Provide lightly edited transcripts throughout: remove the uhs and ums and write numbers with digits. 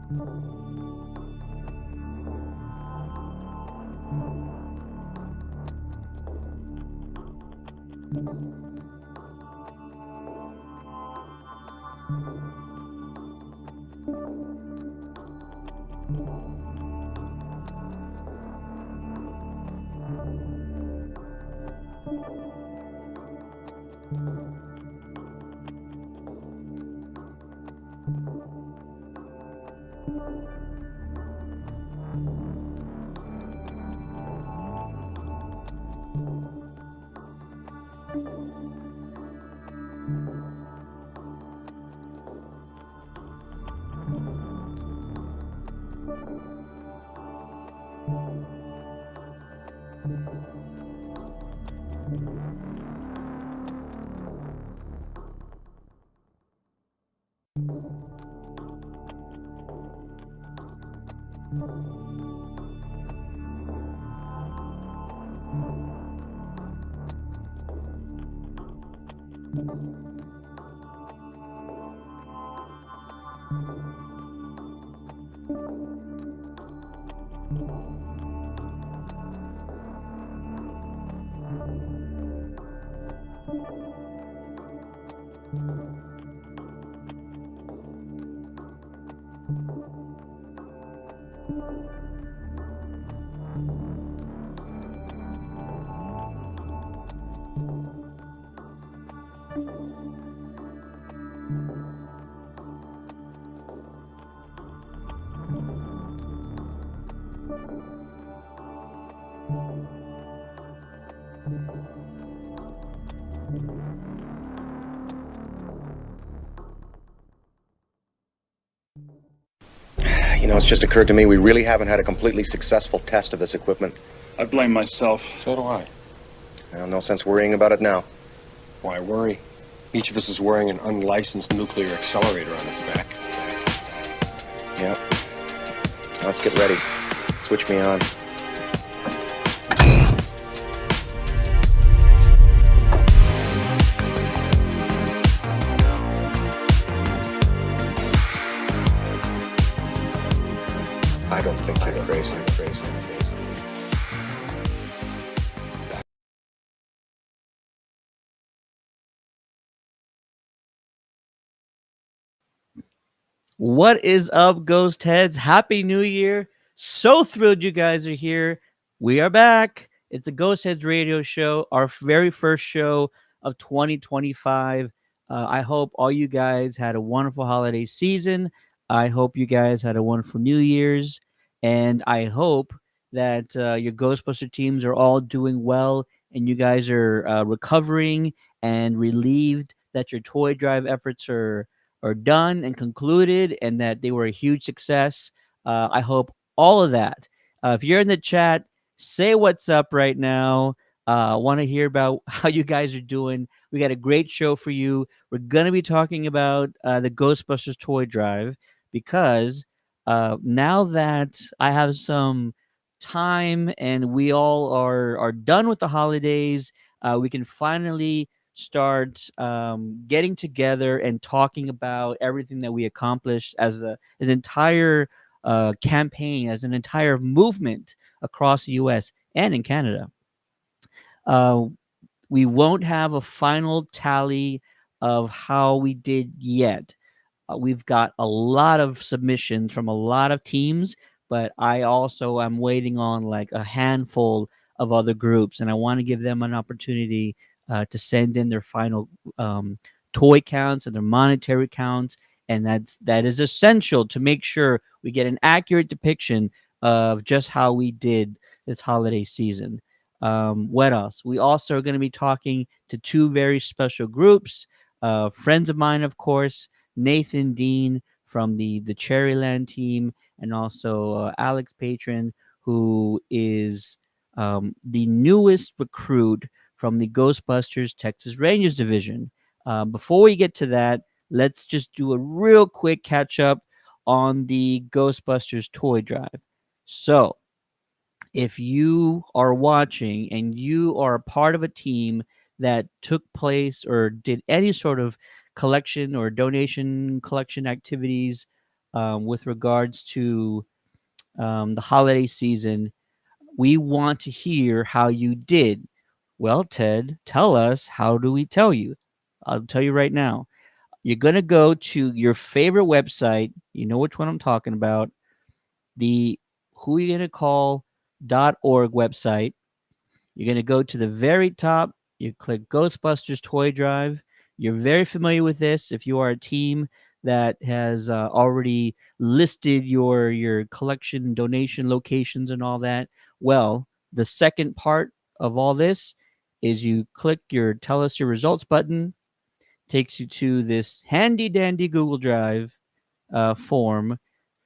You know, it's just occurred to me we really haven't had a completely successful test of this equipment. I blame myself. So do I. Well, no sense worrying about it now. Why worry? Each of us is wearing an unlicensed nuclear accelerator on his back. Yeah. Let's get ready. Switch me on. I don't think you're crazy. What is up, Ghostheads? Happy New Year. So thrilled you guys are here. We are back. It's the Ghostheads radio show, our very first show of 2025. I hope all you guys had a wonderful holiday season. I hope you guys had a wonderful New Year's. And I hope that your Ghostbuster teams are all doing well and you guys are recovering and relieved that your toy drive efforts are done and concluded and that they were a huge success. I hope all of that. If you're in the chat, say what's up right now. I want to hear about how you guys are doing. We got a great show for you. We're going to be talking about the Ghostbusters toy drive because now that I have some time and we all are done with the holidays, we can finally start getting together and talking about everything that we accomplished as an entire campaign, as an entire movement across the U.S. and in Canada. We won't have a final tally of how we did yet. We've got a lot of submissions from a lot of teams, but I also am waiting on like a handful of other groups, and I want to give them an opportunity to send in their final toy counts and their monetary counts, and that is essential to make sure we get an accurate depiction of just how we did this holiday season. What else? We also are going to be talking to two very special groups, friends of mine, of course, Nathan Dean from the Cherryland team, and also Alex Patron, who is the newest recruit from the Ghostbusters Texas Rangers division. Before we get to that, let's just do a real quick catch up on the Ghostbusters toy drive. So, if you are watching and you are a part of a team that took place or did any sort of collection or donation collection activities with regards to the holiday season. We want to hear how you did. Well, Ted, tell us, how do we tell you? I'll tell you right now. You're going to go to your favorite website. You know which one I'm talking about. The who you going to call.org website. You're going to go to the very top. You click Ghostbusters Toy Drive. You're very familiar with this if you are a team that has already listed your collection donation locations and all that. Well, the second part of all this is you click your tell us your results button, takes you to this handy dandy Google Drive form.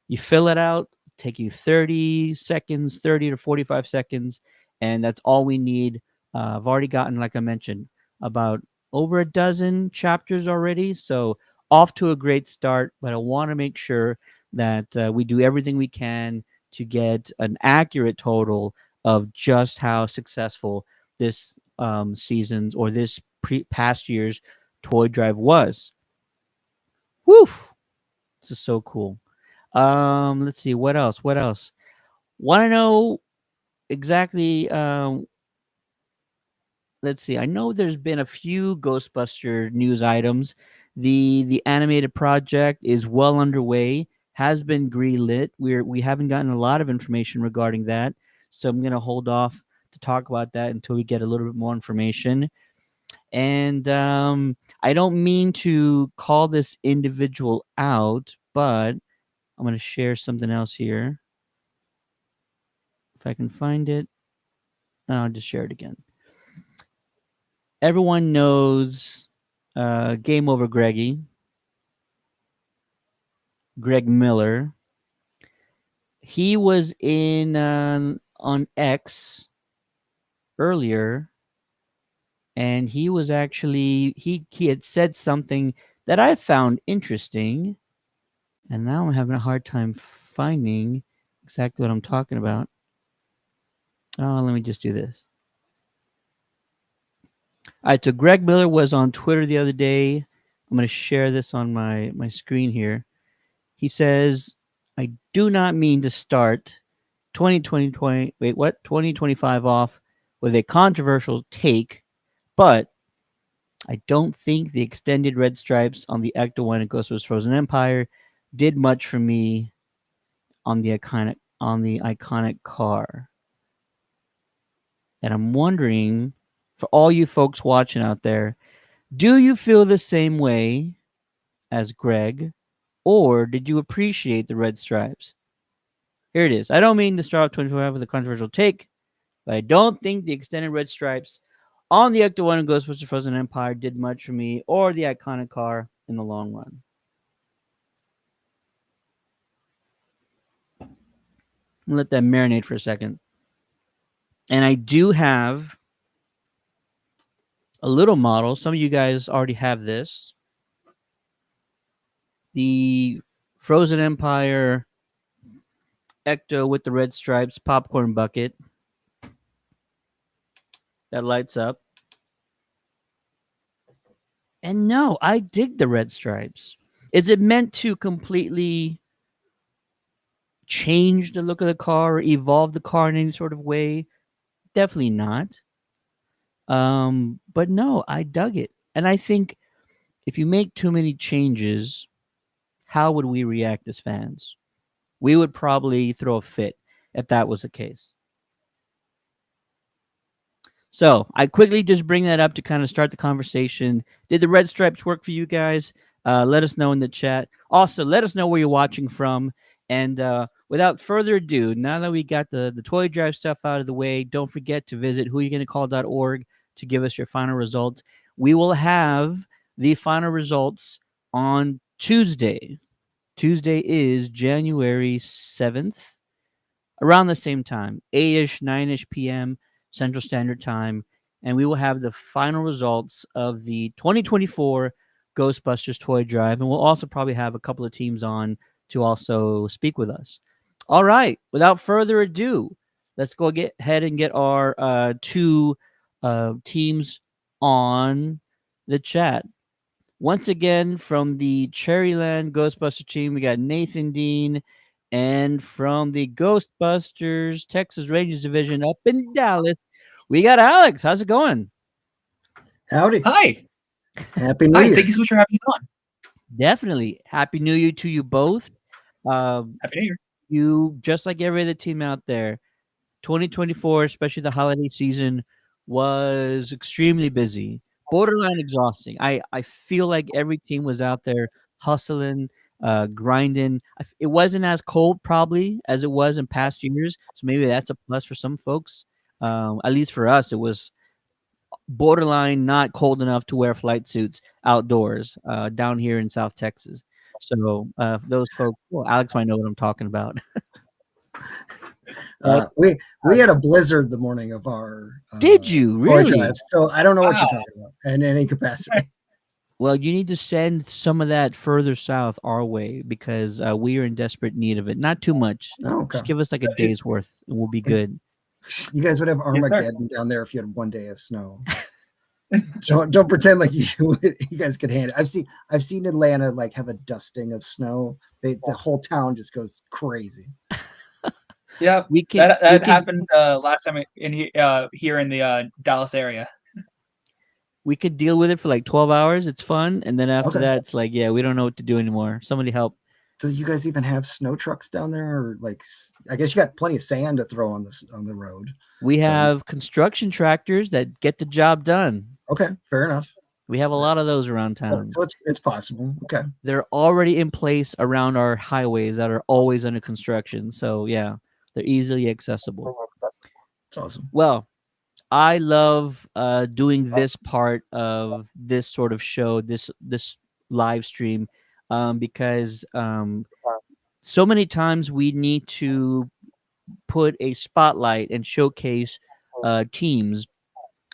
You fill it out, take you 30 seconds, 30 to 45 seconds, and that's all we need. I've already gotten, like I mentioned, about over a dozen chapters already. So off to a great start, but I want to make sure that we do everything we can to get an accurate total of just how successful this season's or this past year's toy drive was. Woof! This is so cool. Let's see what else. What else? Want to know exactly? Let's see. I know there's been a few Ghostbuster news items. The animated project is well underway. Has been greenlit. We haven't gotten a lot of information regarding that, so I'm gonna hold off to talk about that until we get a little bit more information. And I don't mean to call this individual out, but I'm gonna share something else here. If I can find it, I'll just share it again. Everyone knows Game Over Greggy, Greg Miller. He was in on X earlier, and he was actually he had said something that I found interesting, and now I'm having a hard time finding exactly what I'm talking about. Oh, let me just do this. All right, so Greg Miller was on Twitter the other day. I'm going to share this on my screen here. He says, I do not mean to start 2025 off with a controversial take, but I don't think the extended red stripes on the Ecto 1 and Ghostbusters Frozen Empire did much for me on the iconic car. And I'm wondering, for all you folks watching out there, do you feel the same way as Greg, or did you appreciate the red stripes? Here it is. I don't mean to start off 2025 with a controversial take, but I don't think the extended red stripes on the Ecto 1 and Ghostbusters Frozen Empire did much for me or the iconic car in the long run. Let that marinate for a second. And I do have a little model. Some of you guys already have this. The Frozen Empire Ecto with the red stripes popcorn bucket that lights up. And no, I dig the red stripes. Is it meant to completely change the look of the car or evolve the car in any sort of way? Definitely not. But no, I dug it. And I think if you make too many changes, how would we react as fans? We would probably throw a fit if that was the case. So I quickly just bring that up to kind of start the conversation. Did the red stripes work for you guys? Let us know in the chat. Also, let us know where you're watching from. And without further ado, now that we got the toy drive stuff out of the way, don't forget to visit whoyougonacall.org to give us your final results. We will have the final results on Tuesday. Tuesday is January 7th, around the same time, 8-ish, 9-ish p.m. Central Standard Time, and we will have the final results of the 2024 Ghostbusters Toy Drive, and we'll also probably have a couple of teams on to also speak with us. All right, without further ado, let's go ahead and get our two teams on the chat. Once again, from the Cherryland Ghostbuster team, we got Nathan Dean. And from the Ghostbusters Texas Rangers division up in Dallas, we got Alex. How's it going? Howdy. Hi. Happy New Hi. Year. Thank you so much for having me on. Definitely. Happy New Year to you both. Happy New Year. You, just like every other team out there, 2024, especially the holiday season, was extremely busy, borderline exhausting. I feel like every team was out there hustling, grinding. It wasn't as cold probably as it was in past years, so maybe that's a plus for some folks. At least for us, it was borderline not cold enough to wear flight suits outdoors down here in South Texas. So for those folks, well, Alex might know what I'm talking about. We had a blizzard the morning of our Did you toy really? drive, so I don't know what you're Wow. talking about in any capacity. Well, you need to send some of that further south our way because we are in desperate need of it. Not too much. Oh, okay. Just give us like a day's worth, and we'll be good. You guys would have sir. Armageddon down there if you had one day of snow. Don't pretend like you guys could handle it. I've seen Atlanta like have a dusting of snow. The whole town just goes crazy. Yeah, We can. that happened last time here in the Dallas area. We could deal with it for like 12 hours. It's fun, and then after Okay. that, it's like, yeah, we don't know what to do anymore. Somebody help. Do you guys even have snow trucks down there, or like? I guess you got plenty of sand to throw on the road. We So- have construction tractors that get the job done. Okay, fair enough. We have a lot of those around So, town. so it's possible. Okay. They're already in place around our highways that are always under construction. So yeah, they're easily accessible. It's awesome. Well, I love doing this part of this sort of show, this live stream, because so many times we need to put a spotlight and showcase teams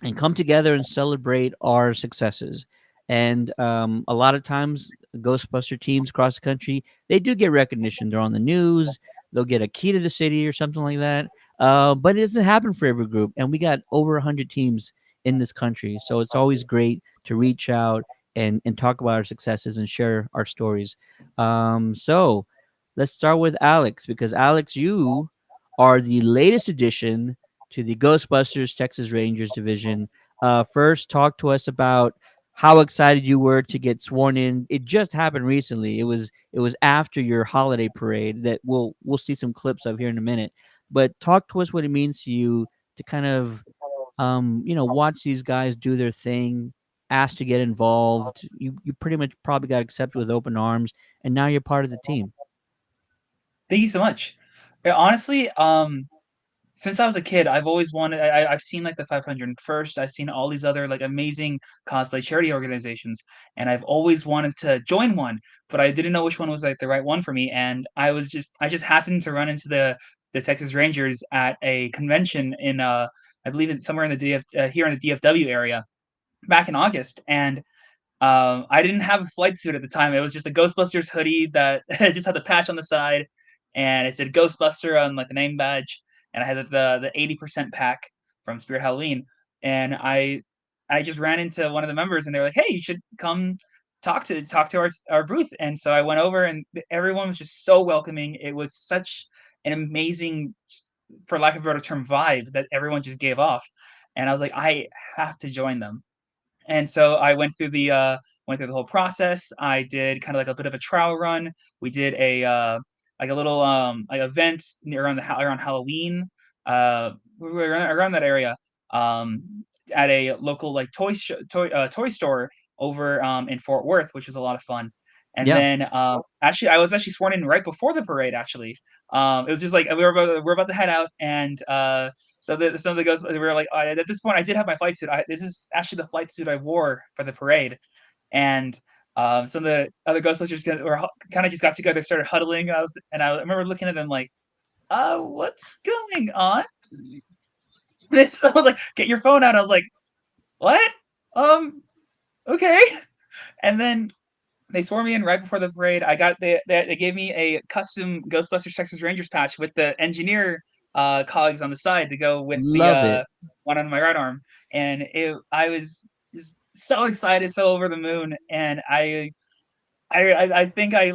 and come together and celebrate our successes. And a lot of times, Ghostbuster teams across the country, they do get recognition. They're on the news. They'll get a key to the city or something like that. But it doesn't happen for every group. And we got over 100 teams in this country. So it's always great to reach out and talk about our successes and share our stories. So let's start with Alex, because Alex, you are the latest addition to the Ghostbusters Texas Rangers division. First, talk to us about how excited you were to get sworn in. It just happened recently. It was after your holiday parade that we'll see some clips of here in a minute. But talk to us what it means to you to kind of watch these guys do their thing, ask to get involved. You pretty much probably got accepted with open arms, and now you're part of the team. Thank you so much. Honestly, since I was a kid, I've always wanted. I've seen like the 501st. I've seen all these other like amazing cosplay charity organizations, and I've always wanted to join one, but I didn't know which one was like the right one for me. And I just happened to run into the Texas Rangers at a convention in I believe it's somewhere in the here in the DFW area back in August, and I didn't have a flight suit at the time. It was just a Ghostbusters hoodie that just had the patch on the side, and it said Ghostbuster on like the name badge, and I had the 80% pack from Spirit Halloween, and I just ran into one of the members, and they were like, "Hey, you should come talk to our booth." And so I went over, and everyone was just so welcoming. It was such an amazing, for lack of a better term, vibe that everyone just gave off, and I was like, I have to join them. And so I went through the whole process. I did kind of like a bit of a trial run. We did a like a little like event around around Halloween, we were around that area, at a local like toy store over in Fort Worth, which was a lot of fun. And Yeah. then actually, I was actually sworn in right before the parade. Actually, it was just like we were about to head out, and some of the ghosts we were like, at this point, I did have my flight suit. This is actually the flight suit I wore for the parade, and some of the other Ghostbusters kind of just got together, started huddling. I remember looking at them like, what's going on? So I was like, get your phone out. I was like, what? Okay. And then they swore me in right before the parade. They gave me a custom Ghostbusters Texas Rangers patch with the engineer colleagues on the side to go with Love the it. one on my right arm, and I was so excited, so over the moon, and I think I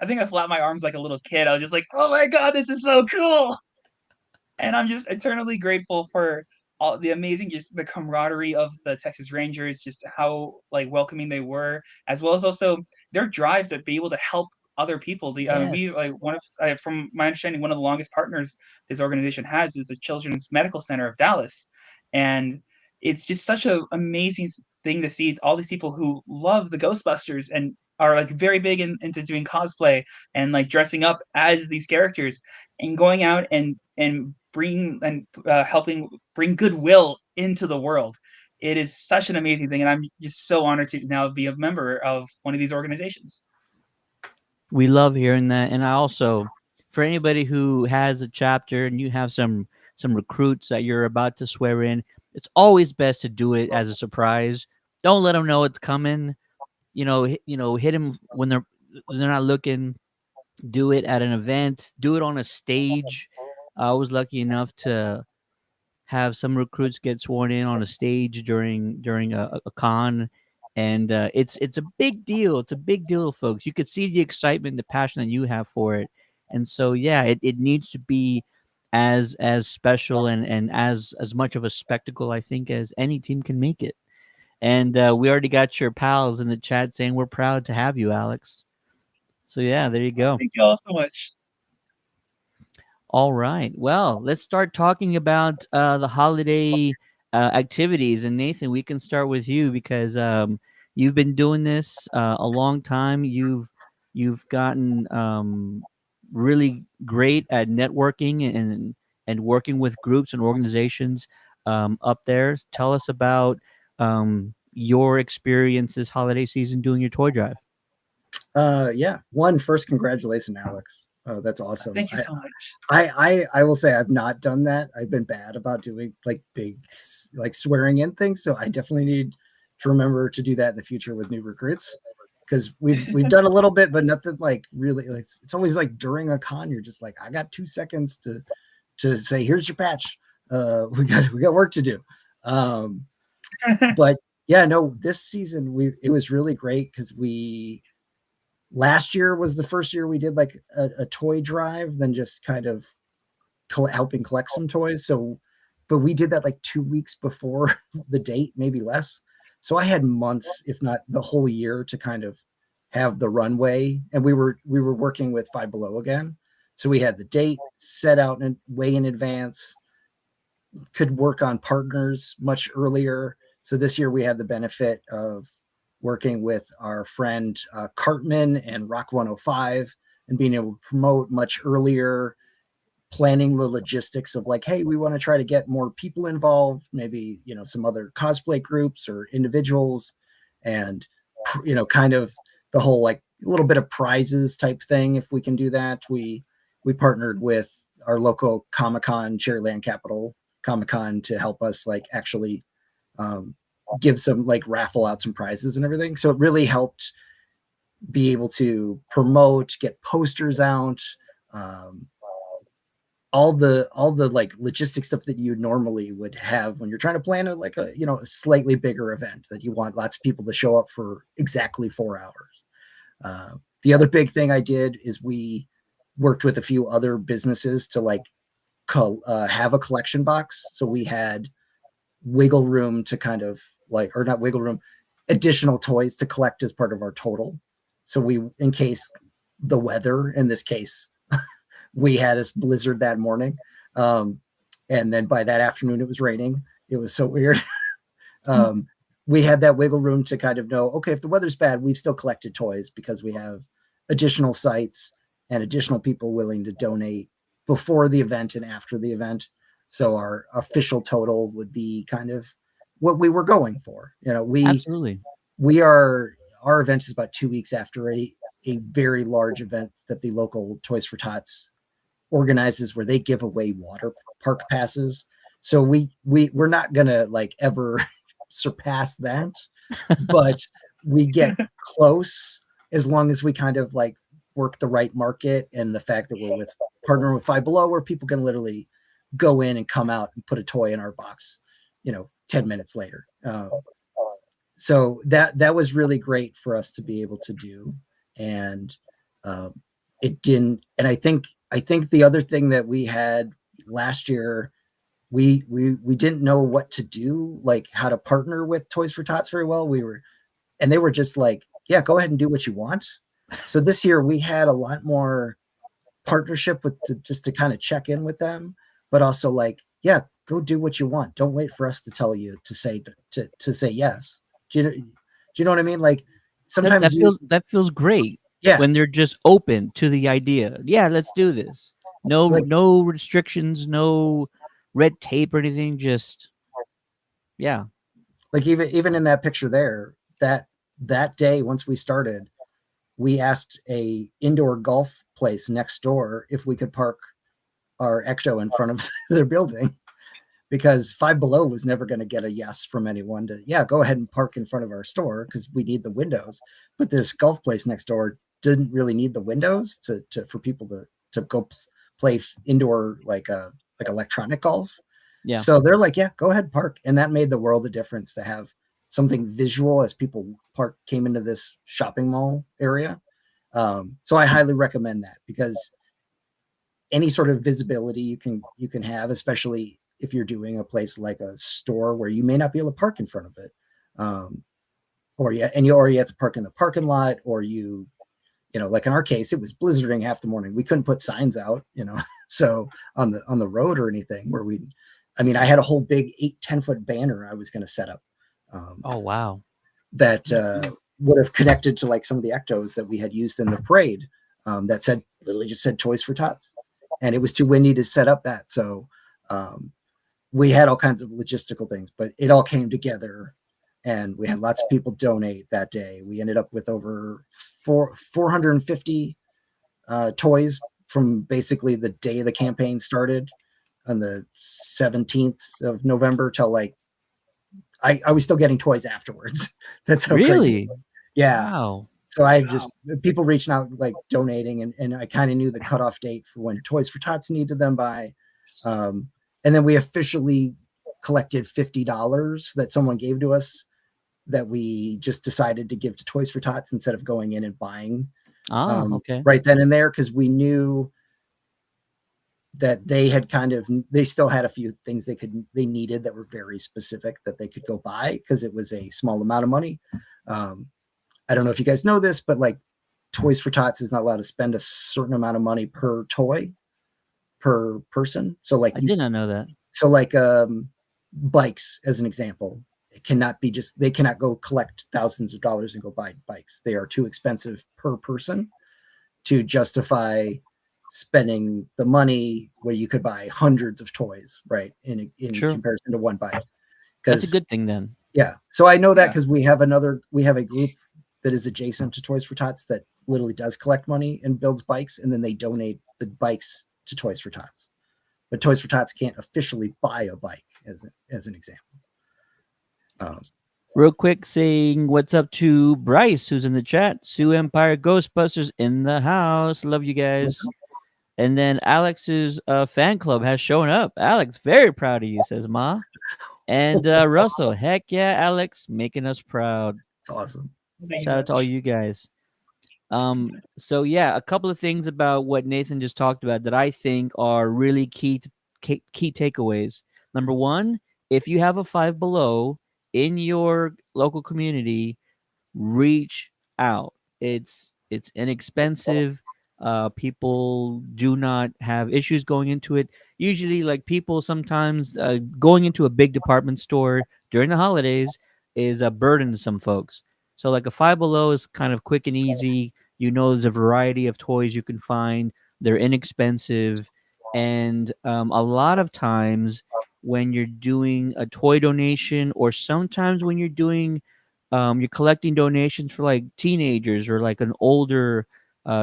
think I flapped my arms like a little kid. I was just like, "Oh my god, this is so cool!" And I'm just eternally grateful for all the amazing, just the camaraderie of the Texas Rangers, just how like welcoming they were, as well as also their drive to be able to help other people. We Yes. like one of from my understanding, one of the longest partners this organization has is the Children's Medical Center of Dallas, and it's just such an amazing thing to see all these people who love the Ghostbusters and are like very big into doing cosplay and like dressing up as these characters and going out and bring and helping bring goodwill into the world. It is such an amazing thing, and I'm just so honored to now be a member of one of these organizations. We love hearing that. And I also, for anybody who has a chapter and you have some recruits that you're about to swear in, it's always best to do it as a surprise. Don't let them know it's coming. Hit them when they're not looking. Do it at an event. Do it on a stage. I was lucky enough to have some recruits get sworn in on a stage during a con, and it's a big deal. It's a big deal, folks. You could see the excitement, the passion that you have for it, and so yeah, it needs to be as special and as much of a spectacle, I think, as any team can make it. And we already got your pals in the chat saying we're proud to have you, Alex. So yeah, there you go. Thank you all so much. All right. Well, let's start talking about the holiday activities. And Nathan, we can start with you because you've been doing this a long time. You've gotten really great at networking and working with groups and organizations up there. Tell us about your experience this holiday season doing your toy drive. Yeah. First, congratulations, Alex. That's awesome. Thank you so much. I will say I've not done that. I've been bad about doing like big, like swearing in things. So I definitely need to remember to do that in the future with new recruits, because we've done a little bit, but nothing like really. Like, it's always like during a con, you're just like, I got 2 seconds to say, here's your patch. We got work to do. But yeah, no, this season it was really great because last year was the first year we did like a toy drive, then just kind of helping collect some toys. So, but we did that like 2 weeks before the date, maybe less. So I had months, if not the whole year, to kind of have the runway. And we were working with Five Below again. So we had the date set out and way in advance, could work on partners much earlier. So this year we had the benefit of working with our friend Cartman and Rock 105 and being able to promote much earlier, planning the logistics of like, hey, we want to try to get more people involved, maybe, some other cosplay groups or individuals, and, kind of the whole like a little bit of prizes type thing. If we can do that, we partnered with our local Comic-Con, Cherryland Capital Comic-Con, to help us like actually give some like raffle out some prizes and everything. So it really helped be able to promote, get posters out, all the like logistic stuff that you normally would have when you're trying to plan a slightly bigger event that you want lots of people to show up for exactly 4 hours. The other big thing I did is we worked with a few other businesses to like have a collection box. So we had wiggle room to kind of like, or not wiggle room, additional toys to collect as part of our total. So we, in case the weather, in this case, we had a blizzard that morning. And then by that afternoon, it was raining. It was so weird. We had that wiggle room to kind of know, okay, if the weather's bad, we've still collected toys because we have additional sites and additional people willing to donate before the event and after the event. So our official total would be kind of what we were going for. Absolutely. Our event is about 2 weeks after a very large event that the local Toys for Tots organizes, where they give away water park passes. So we're not gonna like ever surpass that, but we get close as long as we kind of like work the right market, and the fact that we're partnering with Five Below, where people can literally go in and come out and put a toy in our box, 10 minutes later. So that was really great for us to be able to do, and it didn't. And I think the other thing that we had last year, we didn't know what to do, like how to partner with Toys for Tots very well. And they were just like, yeah, go ahead and do what you want. So this year we had a lot more partnership with just to kind of check in with them, but also like, yeah, go do what you want. Don't wait for us to tell you to say yes. Do you know what I mean? Like That sometimes you, that feels great yeah, when they're just open to the idea. Yeah, let's do this. like No restrictions, no red tape or anything. Just yeah. even in that picture there, that day once we started, we asked a indoor golf place next door if we could park our Ecto in front of their building, because Five Below was never going to get a yes from anyone to, yeah, go ahead and park in front of our store because we need the windows. But this golf place next door didn't really need the windows for people to go play indoor like electronic golf. Yeah. So they're like, yeah, go ahead, park. And that made the world of difference to have something visual as people came into this shopping mall area. So I highly recommend that, because any sort of visibility you can have, especially if you're doing a place like a store where you may not be able to park in front of it, or you have to park in the parking lot, or like in our case, it was blizzarding half the morning. We couldn't put signs out, so on the road or anything where I had a whole big 8-10 foot banner I was going to set up. Oh wow. That would have connected to like some of the Ectos that we had used in the parade, that literally just said Toys for Tots, and it was too windy to set up that. So we had all kinds of logistical things, but it all came together, and we had lots of people donate that day. We ended up with over 450 toys from basically the day the campaign started on the 17th of November till like I was still getting toys afterwards. That's how crazy. Really? Yeah. Wow. So I just people reaching out, like donating, and I kind of knew the cutoff date for when Toys for Tots needed them by. And then we officially collected $50 that someone gave to us that we just decided to give to Toys for Tots instead of going in and buying Okay. right then and there, because we knew that they still had a few things they needed that were very specific that they could go buy, because it was a small amount of money. I don't know if you guys know this, but like Toys for Tots is not allowed to spend a certain amount of money per toy per person. So like I did not know that. so like bikes as an example, it cannot be they cannot go collect thousands of dollars and go buy bikes. They are too expensive per person to justify spending the money where you could buy hundreds of toys, right? In Sure. comparison to one bike. That's a good thing then. Yeah. So I know that because we have a group that is adjacent to Toys for Tots that literally does collect money and builds bikes, and then they donate the bikes to Toys for Tots. But Toys for Tots can't officially buy a bike, as an example. Real quick, saying what's up to Bryce, who's in the chat. Sioux Empire Ghostbusters in the house. Love you guys. And then Alex's fan club has shown up. Alex, very proud of you, says Ma. And Russell, heck yeah, Alex, making us proud. It's awesome. Shout out to all you guys. So yeah, a couple of things about what Nathan just talked about that I think are really key takeaways. Number one, if you have a Five Below in your local community, reach out. It's inexpensive. People do not have issues going into it. Usually, like people sometimes going into a big department store during the holidays is a burden to some folks. So like a Five Below is kind of quick and easy. There's a variety of toys you can find. They're inexpensive, and a lot of times when you're doing a toy donation, or sometimes when you're collecting donations for like teenagers or like an older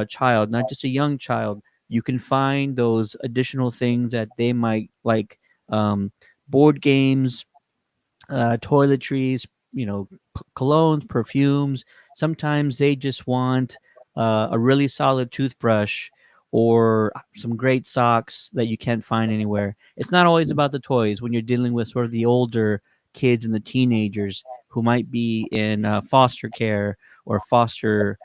child, not just a young child, you can find those additional things that they might like, board games, toiletries, colognes, perfumes. Sometimes they just want a really solid toothbrush or some great socks that you can't find anywhere. It's not always about the toys when you're dealing with sort of the older kids and the teenagers. who might be in foster care or foster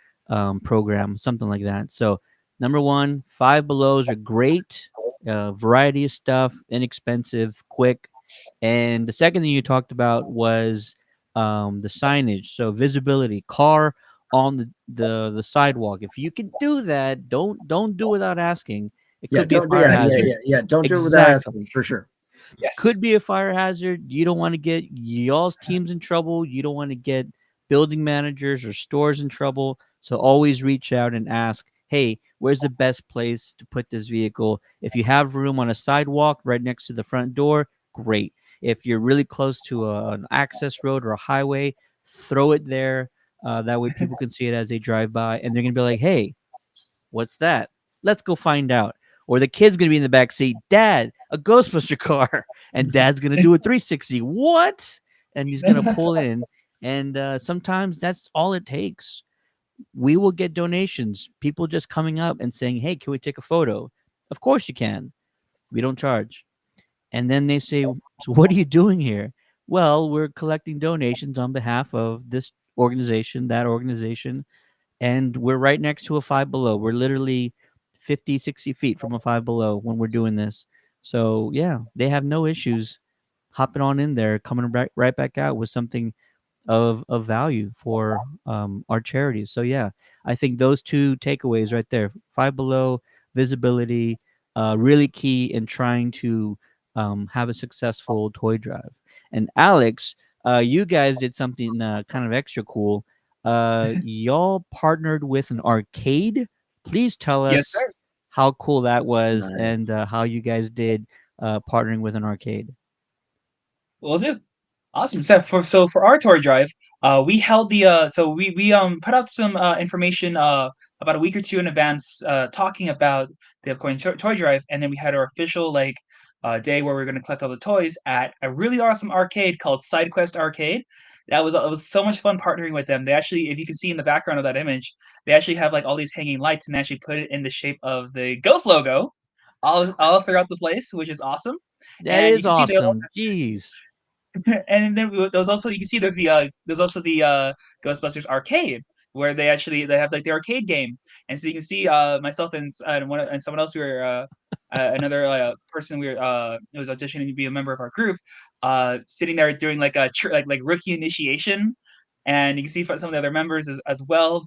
program, something like that. So, number one, Five Belows are great, variety of stuff, inexpensive, quick. And the second thing you talked about was the signage, so visibility, car on the sidewalk. If you can do that, don't do without asking. It Yeah, could be a don't do fire hazard. don't do it without Exactly. asking for sure. Yes. Could be a fire hazard. You don't want to get y'all's teams in trouble. You don't want to get building managers or stores in trouble. So always reach out and ask, hey, where's the best place to put this vehicle? If you have room on a sidewalk right next to the front door, great. If you're really close to an access road or a highway, throw it there. That way people can see it as they drive by, and they're going to be like, hey, what's that? Let's go find out. Or the kid's gonna be in the back seat. Dad, a Ghostbuster car, and Dad's gonna do a 360. What? And he's gonna pull in. And sometimes that's all it takes. We will get donations. People just coming up and saying, "Hey, can we take a photo?" Of course you can. We don't charge. And then they say, "So what are you doing here?" Well, we're collecting donations on behalf of this organization, that organization, and we're right next to a Five Below. We're literally 50, 60 feet from a Five Below when we're doing this. So yeah, they have no issues hopping on in there, coming right back out with something of value for our charities. So yeah, I think those two takeaways right there, Five Below, visibility, really key in trying to have a successful toy drive. And Alex, you guys did something kind of extra cool. Y'all partnered with an arcade. Please tell Yes, us sir. how cool that was Nice. and how you guys did partnering with an arcade. Will do. Awesome. So for our toy drive, we held the so we put out some information about a week or two in advance, talking about the upcoming toy drive, and then we had our official day where we are going to collect all the toys at a really awesome arcade called SideQuest Arcade. It was so much fun partnering with them. They actually, if you can see in the background of that image, they actually have like all these hanging lights, and they actually put it in the shape of the Ghost logo, all throughout the place, which is awesome. That And you is can see they awesome. Jeez. and then there's also you can see there's also the Ghostbusters arcade where they have like the arcade game, and so you can see myself and someone else, we were another person, we were who was auditioning to be a member of our group, sitting there doing like a like rookie initiation, and you can see some of the other members as well.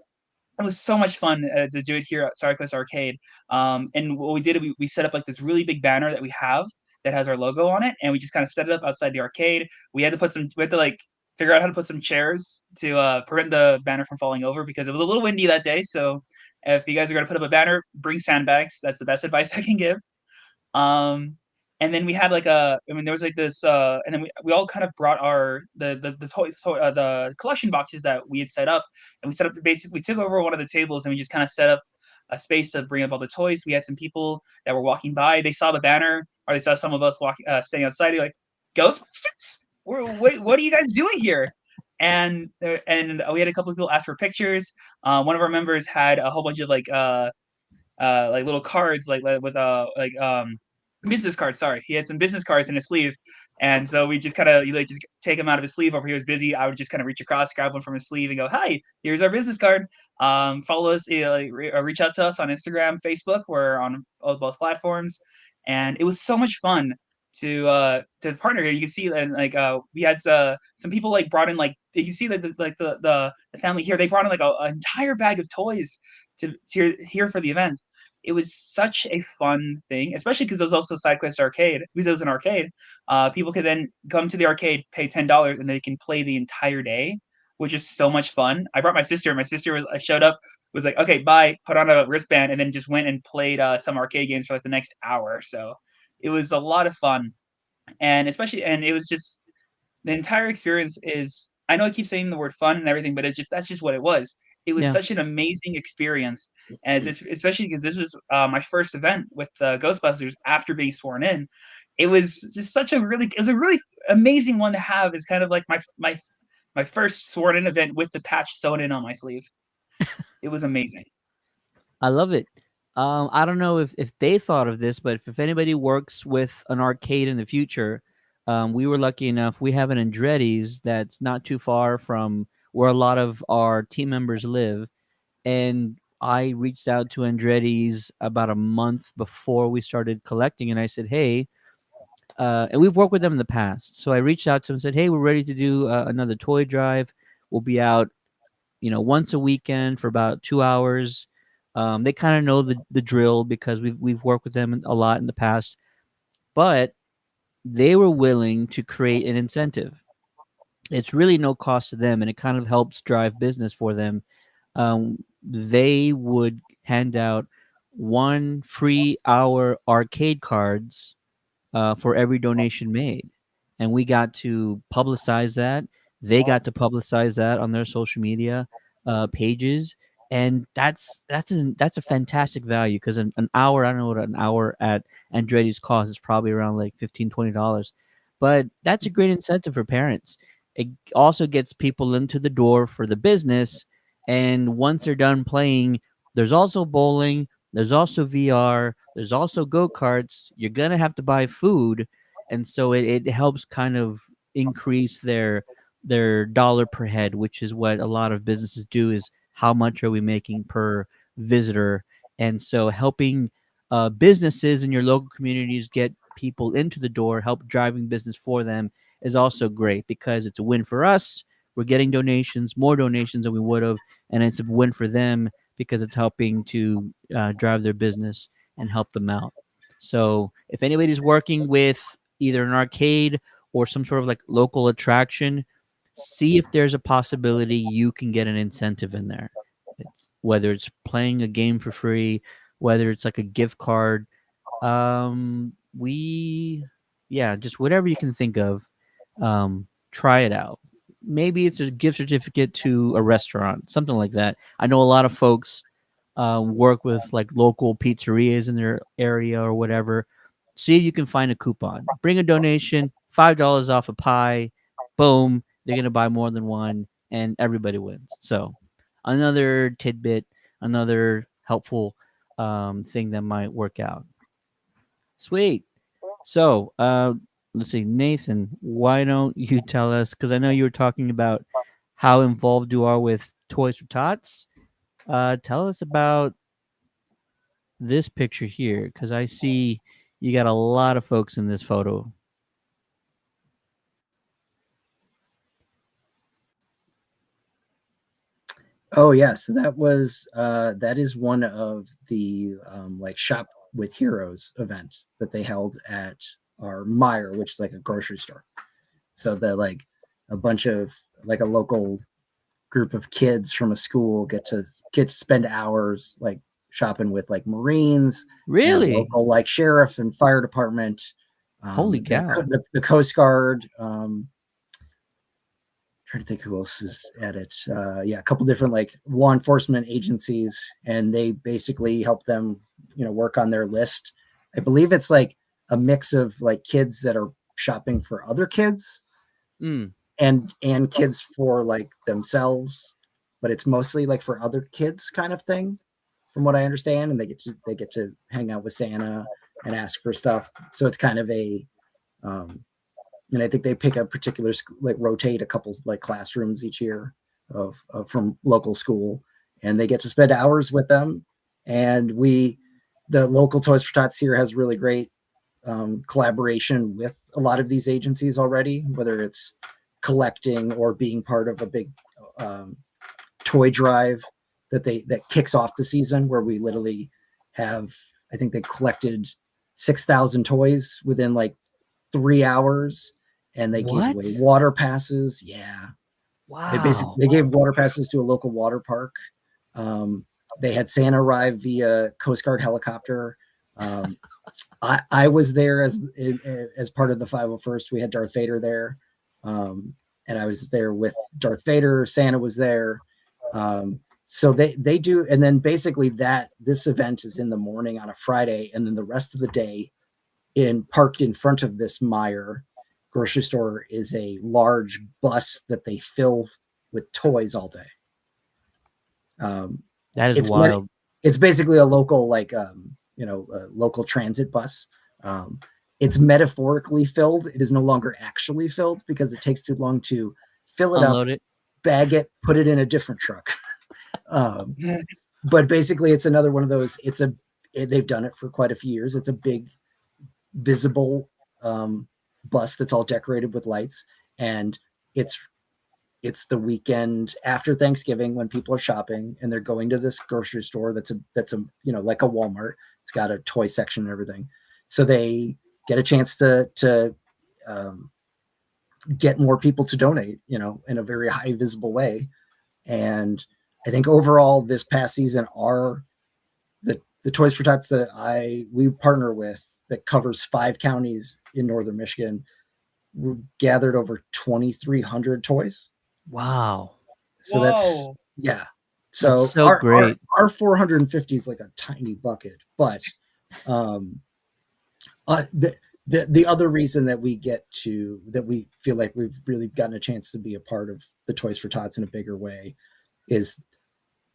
It was so much fun to do it here at StarQuest Arcade. And what we did, we set up like this really big banner that we have that has our logo on it, and we just kind of set it up outside the arcade. We had to like figure out how to put some chairs to prevent the banner from falling over because it was a little windy that day. So if you guys are going to put up a banner, bring sandbags. That's the best advice I can give. Um, and then we had like I mean, there was like this, and then we all kind of brought our the collection boxes that we had set up, and we set up we took over one of the tables and we just kind of set up a space to bring up all the toys. We had some people that were walking by, they saw the banner, or they saw some of us walking, staying outside. They're like, Ghostbusters? What are you guys doing here? And we had a couple of people ask for pictures. One of our members had a whole bunch of like little cards with business cards. Sorry, he had some business cards in his sleeve, and so we just kind of like just take him out of his sleeve. Or if he was busy, I would just kind of reach across, grab one from his sleeve, and go, "Hi, here's our business card. Follow us, reach out to us on Instagram, Facebook. We're on both platforms." And it was so much fun to partner here. You can see, and like we had some people like brought in, like you can see that the family here, they brought in like an entire bag of toys to here for the event. It was such a fun thing, especially because there was also SideQuest Arcade. Because it was an arcade, people could then come to the arcade, pay $10, and they can play the entire day, which is so much fun. I brought my sister. My sister showed up, was like, "Okay, bye," put on a wristband, and then just went and played some arcade games for like the next hour. So it was a lot of fun, and especially, and it was just the entire experience is, I know I keep saying the word fun and everything, but that's just what it was. It was Yeah. such an amazing experience, and especially because this was my first event with Ghostbusters after being sworn in. It was just it was a really amazing one to have. It's kind of like my first sworn in event with the patch sewn in on my sleeve. It was amazing. I love it. I don't know if they thought of this, but if anybody works with an arcade in the future, we were lucky enough. We have an Andretti's that's not too far from where a lot of our team members live, and I reached out to Andretti's about a month before we started collecting, and I said, "Hey," and we've worked with them in the past. So I reached out to them and said, "Hey, we're ready to do another toy drive. We'll be out, once a weekend for about 2 hours." They kind of know the drill because we've worked with them a lot in the past, but they were willing to create an incentive. It's really no cost to them, and it kind of helps drive business for them. They would hand out 1 free hour arcade cards for every donation made, and we got to publicize that. They got to publicize that on their social media pages, and that's a fantastic value because an hour, I don't know what an hour at Andretti's cost is, probably around like $15-20, but that's a great incentive for parents. It also gets people into the door for the business, and once they're done playing, there's also bowling, there's also VR, there's also go-karts. You're gonna have to buy food, and so it helps kind of increase their dollar per head, which is what a lot of businesses do, is how much are we making per visitor. And so helping businesses in your local communities get people into the door, help driving business for them, is also great because it's a win for us. We're getting donations, more donations than we would have, and it's a win for them because it's helping to drive their business and help them out. So if anybody's working with either an arcade or some sort of like local attraction, see if there's a possibility you can get an incentive in there. Whether it's playing a game for free, whether it's like a gift card, we yeah, just whatever you can think of, try it out. Maybe it's a gift certificate to a restaurant, something like that. I know a lot of folks work with like local pizzerias in their area or whatever. See if you can find a coupon. Bring a donation, $5 off a pie. Boom, they're gonna buy more than one, and everybody wins. So, another tidbit, another helpful thing that might work out. Sweet. So, let's see, Nathan, why don't you tell us? Because I know you were talking about how involved you are with Toys for Tots. Tell us about this picture here, because I see you got a lot of folks in this photo. Oh yeah, so that is one of the like Shop with Heroes event that they held at our Meyer, which is like a grocery store. So that like a bunch of like a local group of kids from a school get to spend hours like shopping with like Marines and Really? local like sheriff and fire department, Holy cow. the Coast Guard. Trying to think who else is at it. Yeah, a couple different like law enforcement agencies, and they basically help them, work on their list. I believe it's like a mix of like kids that are shopping for other kids Mm. and kids for like themselves, but it's mostly like for other kids kind of thing, from what I understand. And they get to hang out with Santa and ask for stuff. So it's kind of a and I think they pick a particular school, like rotate a couple like classrooms each year of from local school, and they get to spend hours with them. And the local Toys for Tots here has really great collaboration with a lot of these agencies already, whether it's collecting or being part of a big toy drive that kicks off the season, where we literally have, I think they collected 6,000 toys within like 3 hours, and they gave away water passes. Yeah. Wow. They gave water passes to a local water park. They had Santa arrive via Coast Guard helicopter. I was there as part of the 501st. We had Darth Vader there, and I was there with Darth Vader. Santa was there. So they do, and then basically this event is in the morning on a Friday, and then the rest of the day, parked in front of this Meyer grocery store, is a large bus that they fill with toys all day. That is wild. It's basically a local, like, a local transit bus. it's metaphorically filled. It is no longer actually filled because it takes too long to fill it up, Unload it. bag it, put it in a different truck. But basically, it's another one of those. They've done it for quite a few years. It's a big, visible bus that's all decorated with lights, and it's the weekend after Thanksgiving when people are shopping and they're going to this grocery store that's a like a Walmart. It's got a toy section and everything, so they get a chance to get more people to donate, in a very high visible way. And I think overall this past season, the Toys for Tots that we partner with that covers 5 counties in northern Michigan, we gathered over 2,300 toys. Wow. So that's Whoa. yeah. So, So our, great. Our 450 is like a tiny bucket, but the other reason that we feel like we've really gotten a chance to be a part of the Toys for Tots in a bigger way is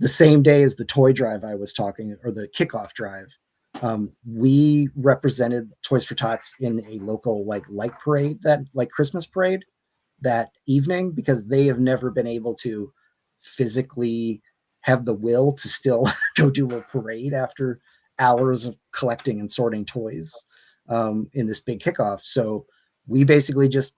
the same day as the toy drive I was talking, or the kickoff drive. We represented Toys for Tots in a local light parade, that Christmas parade that evening, because they have never been able to physically have the will to still go do a parade after hours of collecting and sorting toys in this big kickoff. So we basically just,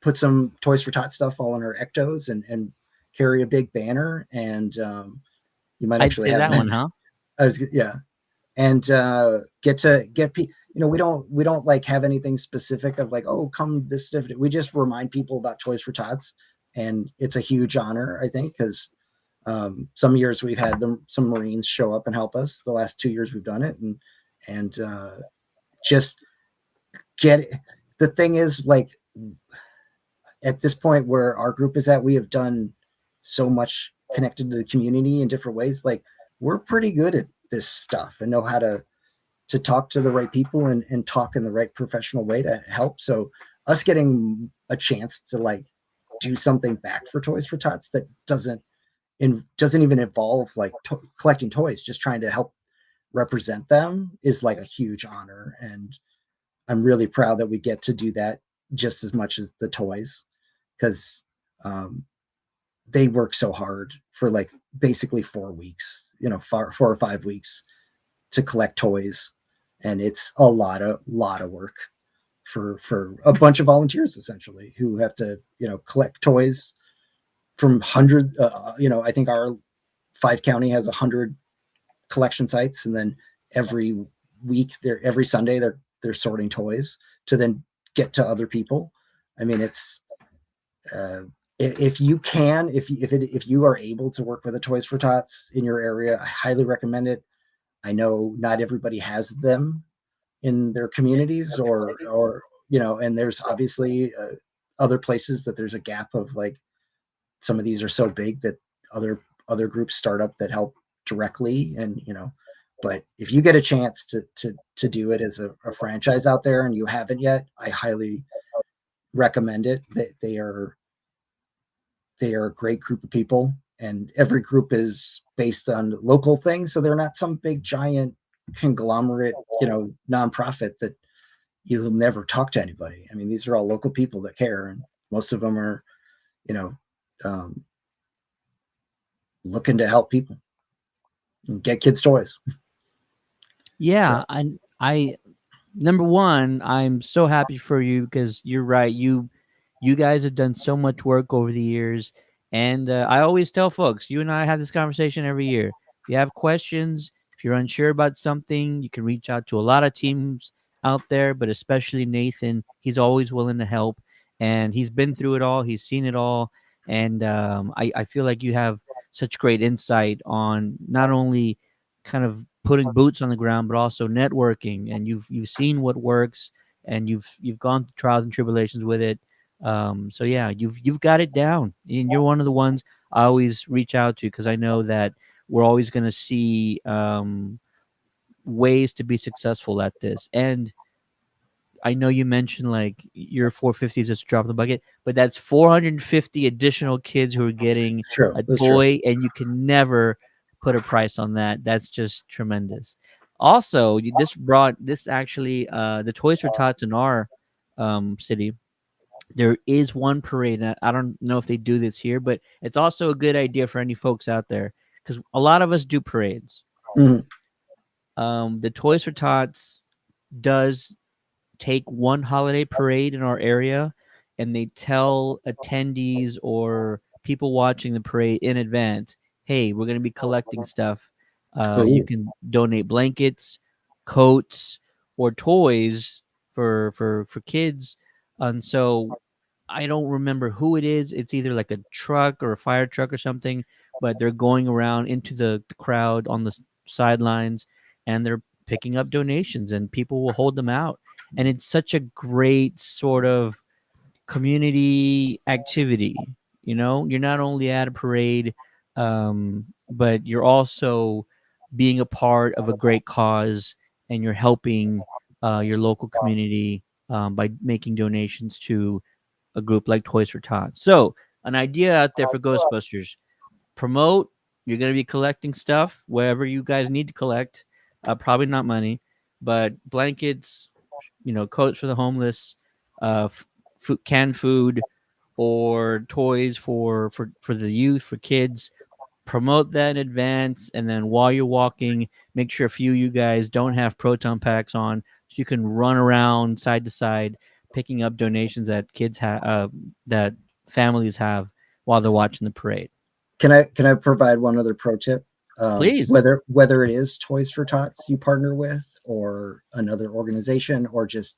put some Toys for Tots stuff all on our Ectos and carry a big banner. And you might I'd actually say have that one, huh? and get people. We don't like have anything specific of oh, come this stuff. We just remind people about Toys for Tots, and it's a huge honor, I think, because some years we've had some Marines show up and help us. The last 2 years we've done it, and just get it. The thing is, at this point where our group is at, we have done so much connected to the community in different ways. We're pretty good at this stuff and know how to talk to the right people and talk in the right professional way to help. So us getting a chance to do something back for Toys for Tots that doesn't even involve collecting toys, just trying to help represent them, is a huge honor. And I'm really proud that we get to do that just as much as the toys, because they work so hard for basically 4 weeks, 4 or 5 weeks to collect toys. And it's a lot of work for a bunch of volunteers, essentially, who have to, collect toys from hundreds. I think our 5 county has 100 collection sites, and then every week, every Sunday, they're sorting toys to then get to other people. I mean, it's if you are able to work with a Toys for Tots in your area, I highly recommend it. I know not everybody has them in their communities, or and there's obviously other places that there's a gap of some of these are so big that other groups start up that help directly, and but if you get a chance to do it as a franchise out there and you haven't yet, I highly recommend it. They are a great group of people, and every group is based on local things, so they're not some big giant conglomerate nonprofit that you'll never talk to anybody. I mean, these are all local people that care, and most of them are looking to help people and get kids toys. Yeah, I number one, I'm so happy for you, because you're right. You guys have done so much work over the years, and I always tell folks, you and I have this conversation every year. If you have questions, if you're unsure about something, you can reach out to a lot of teams out there, but especially Nathan. He's always willing to help, and he's been through it all. He's seen it all, and I feel like you have such great insight on not only kind of putting boots on the ground, but also networking, and you've seen what works, and you've gone through trials and tribulations with it. So yeah, you've got it down, and you're one of the ones I always reach out to, because I know that we're always going to see ways to be successful at this. And I know you mentioned your 450s just a drop in the bucket, but that's 450 additional kids who are getting True, a that's toy, and you can never put a price on that. That's just tremendous. Also, this actually the Toys for Tots in our city. There is one parade. And I don't know if they do this here, but it's also a good idea for any folks out there because a lot of us do parades. Mhm. The Toys for Tots does take one holiday parade in our area, and they tell attendees or people watching the parade in advance, hey, we're going to be collecting stuff. You Ooh. can donate blankets, coats, or toys for kids. And so I don't remember who it is. It's either like a truck or a fire truck or something, but they're going around into the crowd on the sidelines, and they're picking up donations, and people will hold them out. And it's such a great sort of community activity. You're not only at a parade, but you're also being a part of a great cause, and you're helping your local community by making donations to a group like Toys for Tots. So, an idea out there for Ghostbusters: promote. You're going to be collecting stuff wherever you guys need to collect. Probably not money, but blankets, coats for the homeless, canned food, or toys for the youth, for kids. Promote that in advance, and then while you're walking, make sure a few of you guys don't have proton packs on, so you can run around side to side, picking up donations that that families have while they're watching the parade. Can I provide one other pro tip? Please. Whether it is Toys for Tots you partner with, or another organization, or just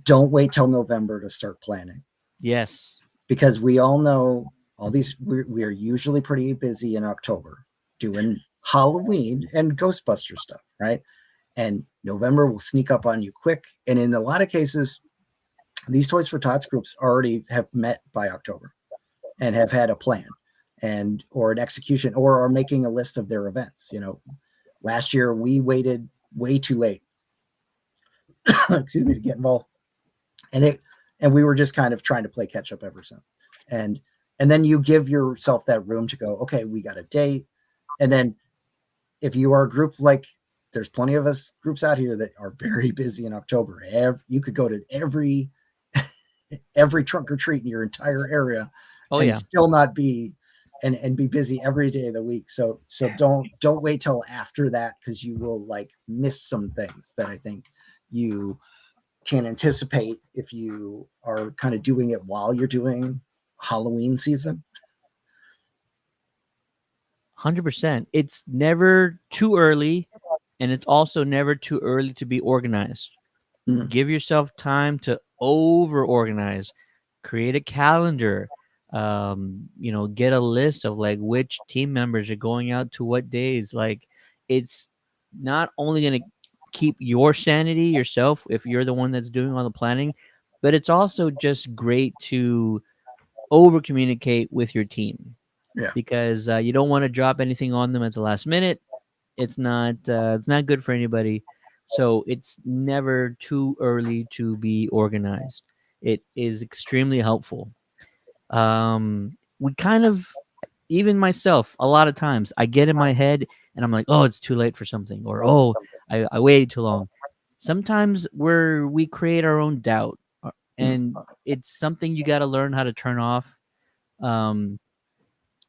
don't wait till November to start planning, Yes. because we all know we are usually pretty busy in October doing Halloween and Ghostbuster stuff, right? And November will sneak up on you quick. And in a lot of cases, these Toys for Tots groups already have met by October and have had a plan and or an execution, or are making a list of their events. Last year we waited way too late excuse me, to get involved, and we were just kind of trying to play catch up ever since. And then you give yourself that room to go, okay, we got a date. And then if you are a group, like there's plenty of us groups out here that are very busy in October. You could go to every trunk or treat in your entire area Oh and yeah. still not be and be busy every day of the week. So don't wait till after that, because you will like miss some things that I think you can anticipate if you are kind of doing it while you're doing Halloween season. 100%. It's never too early, and it's also never too early to be organized. Mhm. Give yourself time to over organize. Create a calendar. Get a list of like which team members are going out to what days. Like, it's not only going to keep your sanity yourself if you're the one that's doing all the planning, but it's also just great to over communicate with your team. Yeah. Because you don't want to drop anything on them at the last minute. It's not good for anybody. So it's never too early to be organized. It is extremely helpful. We kind of, even myself, a lot of times I get in my head and I'm like, oh, it's too late for something, or oh, I waited too long. Sometimes we create our own doubt, and it's something you got to learn how to turn off. Um,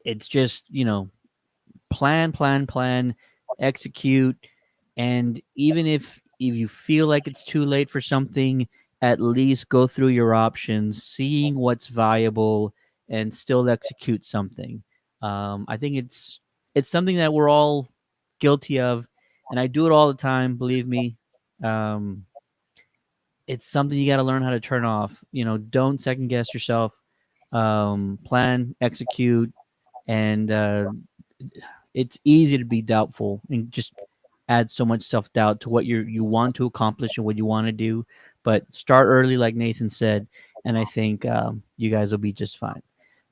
it's just plan, execute, and even if you feel like it's too late for something, at least go through your options, seeing what's viable, and still execute something. I think it's something that we're all guilty of, and I do it all the time. Believe me. Um, it's something you got to learn how to turn off. Don't second guess yourself. Plan, execute, and it's easy to be doubtful and just add so much self doubt to what you want to accomplish and what you want to do. But start early, like Nathan said, and I think you guys will be just fine.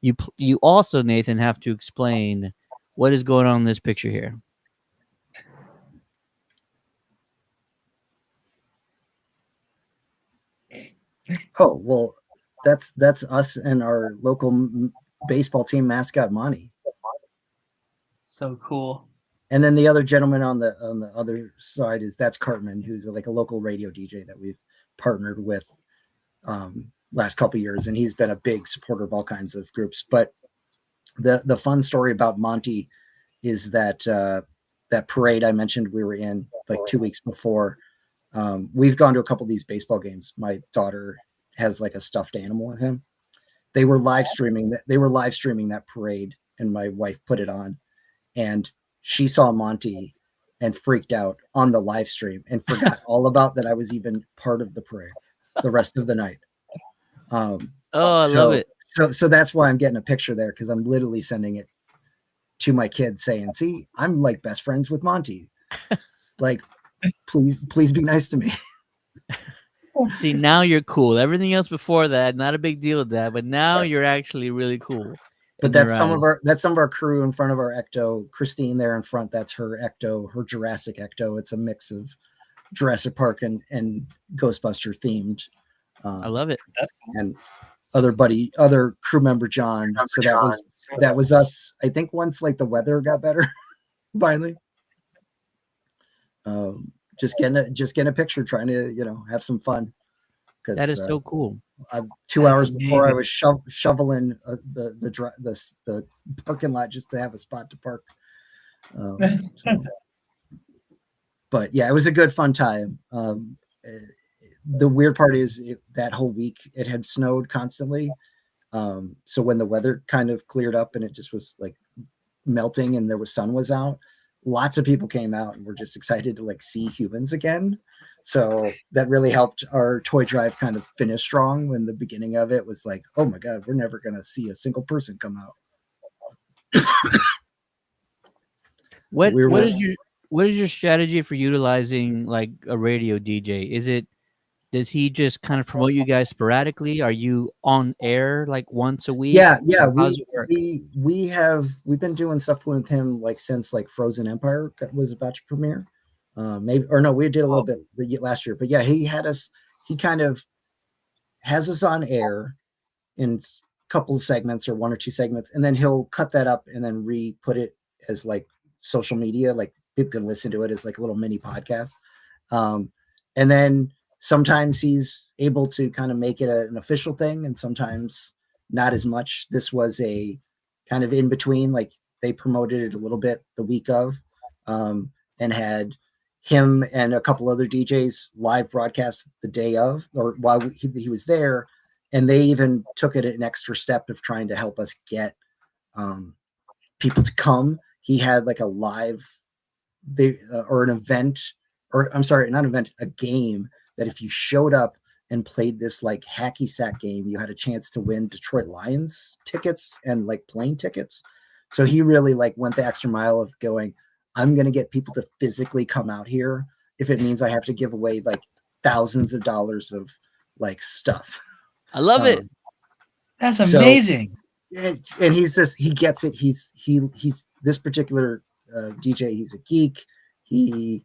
You also, Nathan, have to explain what is going on in this picture here. Oh, well, that's us and our local baseball team mascot, Monty. So cool. And then the other gentleman on the other side that's Cartman, who's like a local radio DJ that we've partnered with last couple of years, and he's been a big supporter of all kinds of groups. But the fun story about Monty is that that parade I mentioned we were in like 2 weeks before. We've gone to a couple of these baseball games. My daughter has like a stuffed animal of him. They were live streaming that parade, and my wife put it on, and she saw Monty and freaked out on the live stream and forgot all about that I was even part of the parade the rest of the night. Oh, I love it. So that's why I'm getting a picture there, because I'm literally sending it to my kids saying, see, I'm like best friends with Monty. Like, please be nice to me. See, now you're cool. Everything else before that, not a big deal with that, but now you're actually really cool. But that's some of our crew in front of our Ecto. Christine there in front, that's her Ecto, her Jurassic Ecto. It's a mix of Jurassic Park and Ghostbuster themed. I love it. That's cool. And other crew member John. So that was us. I think once like the weather got better, finally. Just getting a picture, trying to have some fun. That is so cool. 2 hours before I was shoveling the parking lot just to have a spot to park. But yeah, it was a good fun time. The weird part is that whole week it had snowed constantly. So when the weather kind of cleared up and it just was like melting and sun was out, lots of people came out and were just excited to like see humans again. So that really helped our toy drive kind of finish strong. When the beginning of it was like, oh my God, we're never going to see a single person come out. What is your strategy for utilizing like a radio DJ? Does he just kind of promote you guys sporadically? Are you on air like once a week? Yeah. We've been doing stuff with him like since like Frozen Empire was about to premiere. We did a little bit last year, but yeah, he kind of has us on air in a couple of segments or one or two segments, and then he'll cut that up and then re-put it as like social media, like people can listen to it as like a little mini podcast. And then sometimes he's able to kind of make it an official thing, and sometimes not as much. This was a kind of in between, like they promoted it a little bit the week of, and had him and a couple other DJs live broadcast the day of, or while he was there. And they even took it an extra step of trying to help us get people to come. He had like a live or an event, or I'm sorry, not an event, a game that if you showed up and played this like hacky sack game, you had a chance to win Detroit Lions tickets and like plane tickets. So he really like went the extra mile of going, I'm going to get people to physically come out here if it means I have to give away like thousands of dollars of like stuff. I love it. That's amazing. And he gets it. He's this particular DJ. He's a geek. He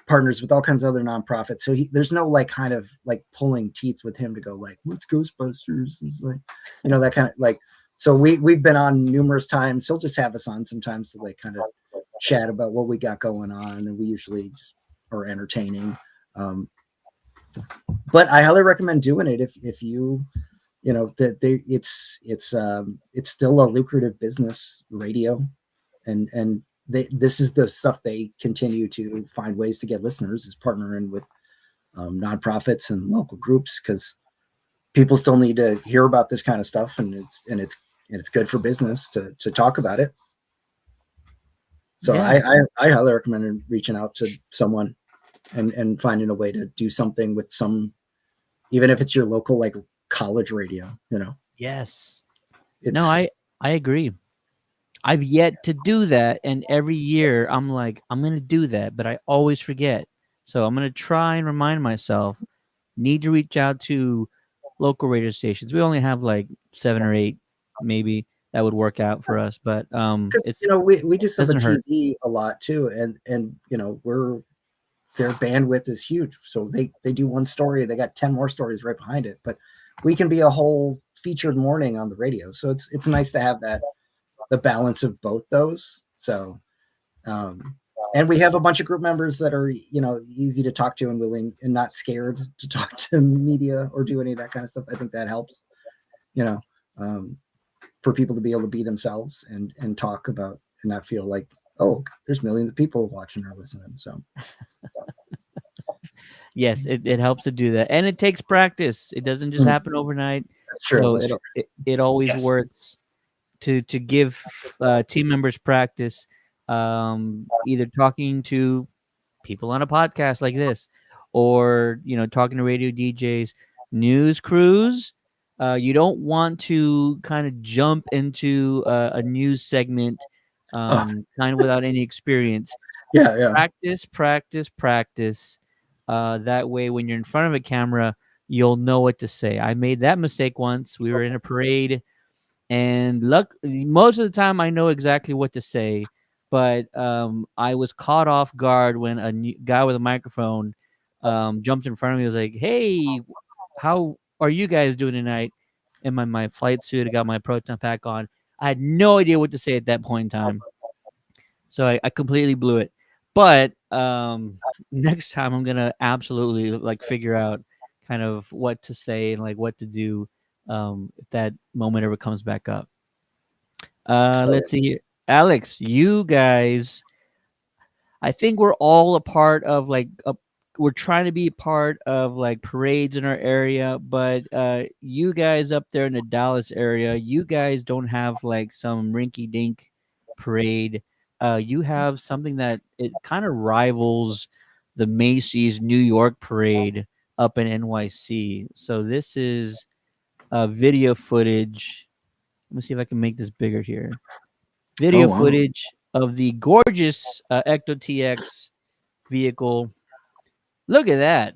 partners with all kinds of other nonprofits. So there's no like kind of like pulling teeth with him to go like, what's Ghostbusters? Is like, that kind of like, so we've been on numerous times. He'll just have us on sometimes to like kind of chat about what we got going on. And we usually just are entertaining. But I highly recommend doing it if you it's still a lucrative business, radio, and this is the stuff they continue to find ways to get listeners, is partnering with nonprofits and local groups, because people still need to hear about this kind of stuff, and it's good for business to talk about it. So yeah. I highly recommend reaching out to someone and finding a way to do something with even if it's your local like college radio, Yes. No, I agree. I've yet to do that, and every year I'm like, I'm going to do that, but I always forget. So I'm going to try and remind myself, need to reach out to local radio stations. We only have like 7 or 8 maybe that would work out for us, but it's we do some TV a lot too, and their bandwidth is huge, so they do one story, they got 10 more stories right behind it, but we can be a whole featured morning on the radio. So it's nice to have the balance of both those. So And we have a bunch of group members that are, easy to talk to and willing and not scared to talk to media or do any of that kind of stuff. I think that helps, for people to be able to be themselves and talk about and not feel like, oh, there's millions of people watching or listening. So Yes, it helps to do that, and it takes practice. It doesn't just happen overnight. that's true. So That's true. it always Yes. works to give team members practice, either talking to people on a podcast like this, or talking to radio DJs, news crews. You don't want to kind of jump into a news segment kind of without any experience. Yeah. Practice. That way, when you're in front of a camera, you'll know what to say. I made that mistake once. We were in a parade, and most of the time I know exactly what to say, but I was caught off guard when a guy with a microphone jumped in front of me. He was like, "Hey, how are you guys doing tonight?" In my flight suit, I got my proton pack on. I had no idea what to say at that point in time, so I completely blew it. But next time I'm gonna absolutely figure out kind of what to say and what to do if that moment ever comes back up. Let's see here. Alex, you guys, I think we're all a part of we're trying to be a part of parades in our area, but you guys up there in the Dallas area, you guys don't have some rinky dink parade. You have something that it kind of rivals the Macy's New York parade up in NYC. So this is video footage. Let me see if I can make this bigger here. Video wow. footage of the gorgeous Ecto TX vehicle. Look at that.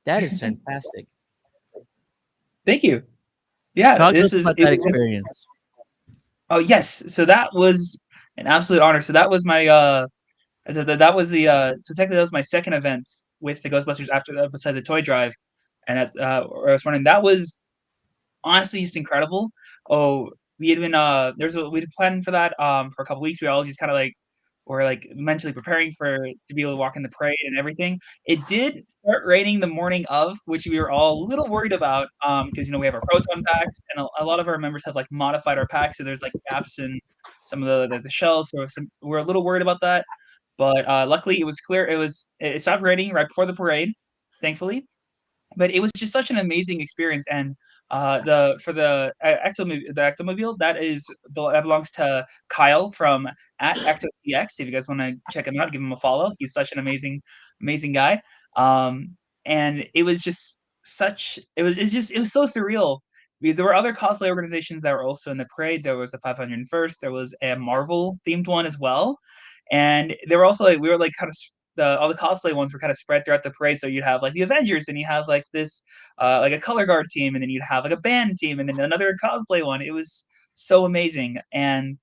That is fantastic. Thank you. Yeah, Talk to this us is about that experience. Oh yes, so that was an absolute honor. So that was my that was the so technically that was my second event with the Ghostbusters after that, beside the toy drive, and that's where I was running. That was honestly just incredible. Oh, we had been we'd been planning for that for a couple weeks. We all just kind of were mentally preparing to be able to walk in the parade and everything. It did start raining the morning of, which we were all a little worried about because we have our proton packs and a lot of our members have modified our packs, so there's gaps in some of the shells. So we're a little worried about that, but luckily it was clear. It stopped raining right before the parade, thankfully. But it was just such an amazing experience, and the Ectomobile that belongs to Kyle from at EctoTX. If you guys want to check him out, give him a follow. He's such an amazing guy. And it was just it was so surreal. Because there were other cosplay organizations that were also in the parade. There was the 501st. There was a Marvel themed one as well, and they were also we were kind of all the cosplay ones were kind of spread throughout the parade. So you'd have the Avengers, and you have this a color guard team, and then you'd have a band team, and then another cosplay one. It was so amazing, and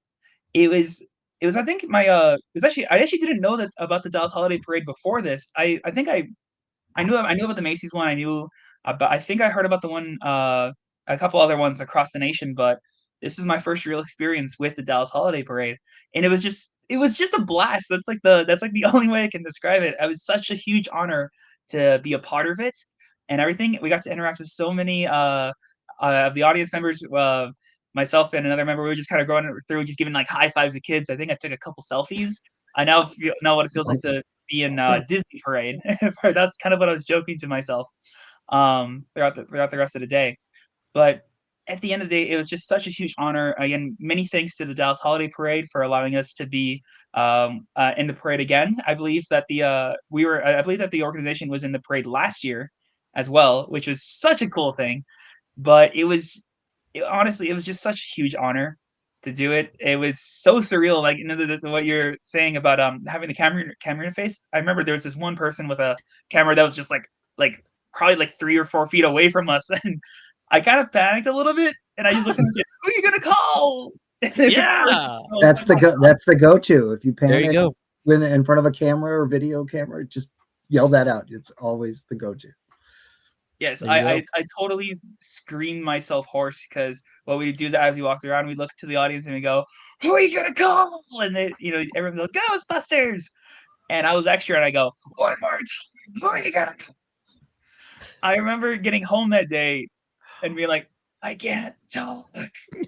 it was I think my it was actually I actually didn't know that about the Dallas Holiday Parade before this. I think I knew about the Macy's one. I knew about I think I heard about the one a couple other ones across the nation, but this is my first real experience with the Dallas Holiday Parade, and it was just a blast. That's the only way I can describe it. It was such a huge honor to be a part of it and everything. We got to interact with so many of the audience members. Myself and another member, we were just kind of going through, just giving high fives to kids. I think I took a couple selfies. I now know what it feels like to be in Disney parade. That's kind of what I was joking to myself throughout the rest of the day. But at the end of the day, it was just such a huge honor. Again, many thanks to the Dallas Holiday Parade for allowing us to be in the parade again. I believe that I believe that the organization was in the parade last year as well, which was such a cool thing. But honestly, it was just such a huge honor to do it. It was so surreal, what you're saying about having the camera interface. I remember there was this one person with a camera that was just probably 3 or 4 feet away from us, and I kind of panicked a little bit, and I just looked at him and said, "Who are you gonna call?" Yeah, That's the go-to. If you there you panic go. when in front of a camera or video camera, just yell that out. It's always the go-to. Yes, There you go. I totally screamed myself hoarse because what we do is as we walked around, we look to the audience and we go, "Who are you gonna call?" And then everyone goes, "Ghostbusters!" And I was extra, and I go, "One more time, who are you gonna call?" I remember getting home that day and being like, "I can't talk,"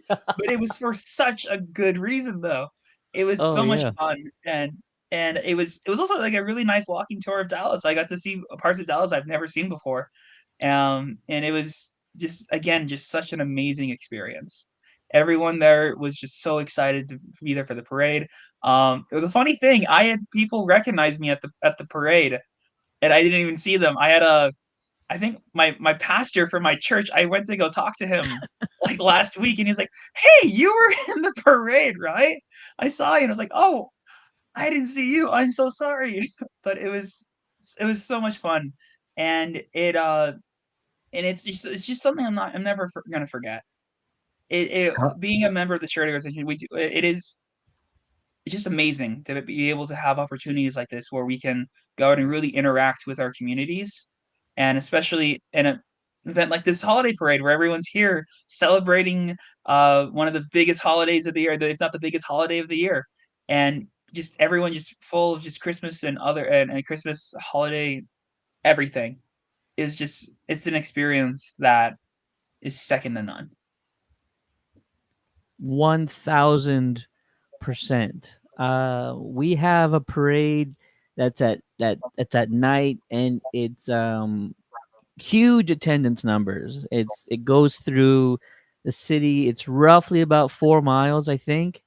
but it was for such a good reason, though. It was Oh so much yeah. fun, and it was also like a really nice walking tour of Dallas. I got to see parts of Dallas I've never seen before. And it was just again just such an amazing experience. Everyone there was just so excited to be there for the parade. It was a funny thing. I had people recognize me at the parade, and I didn't even see them. I think my pastor from my church. I went to go talk to him like last week, and he's like, "Hey, you were in the parade, right? I saw you." And I was like, "Oh, I didn't see you. I'm so sorry." But it was so much fun, and it's just something I'm never gonna forget. How, Being a member of the charity organization, it's just amazing to be able to have opportunities like this where we can go out and really interact with our communities, and especially in an event like this holiday parade where everyone's here celebrating one of the biggest holidays of the year, if not the biggest holiday of the year, and just everyone just full of just Christmas and Christmas holiday everything is just it's an experience that is second to none. 1000%. We have a parade that's at night, and it's huge attendance numbers. It goes through the city. It's roughly about 4 miles, I think.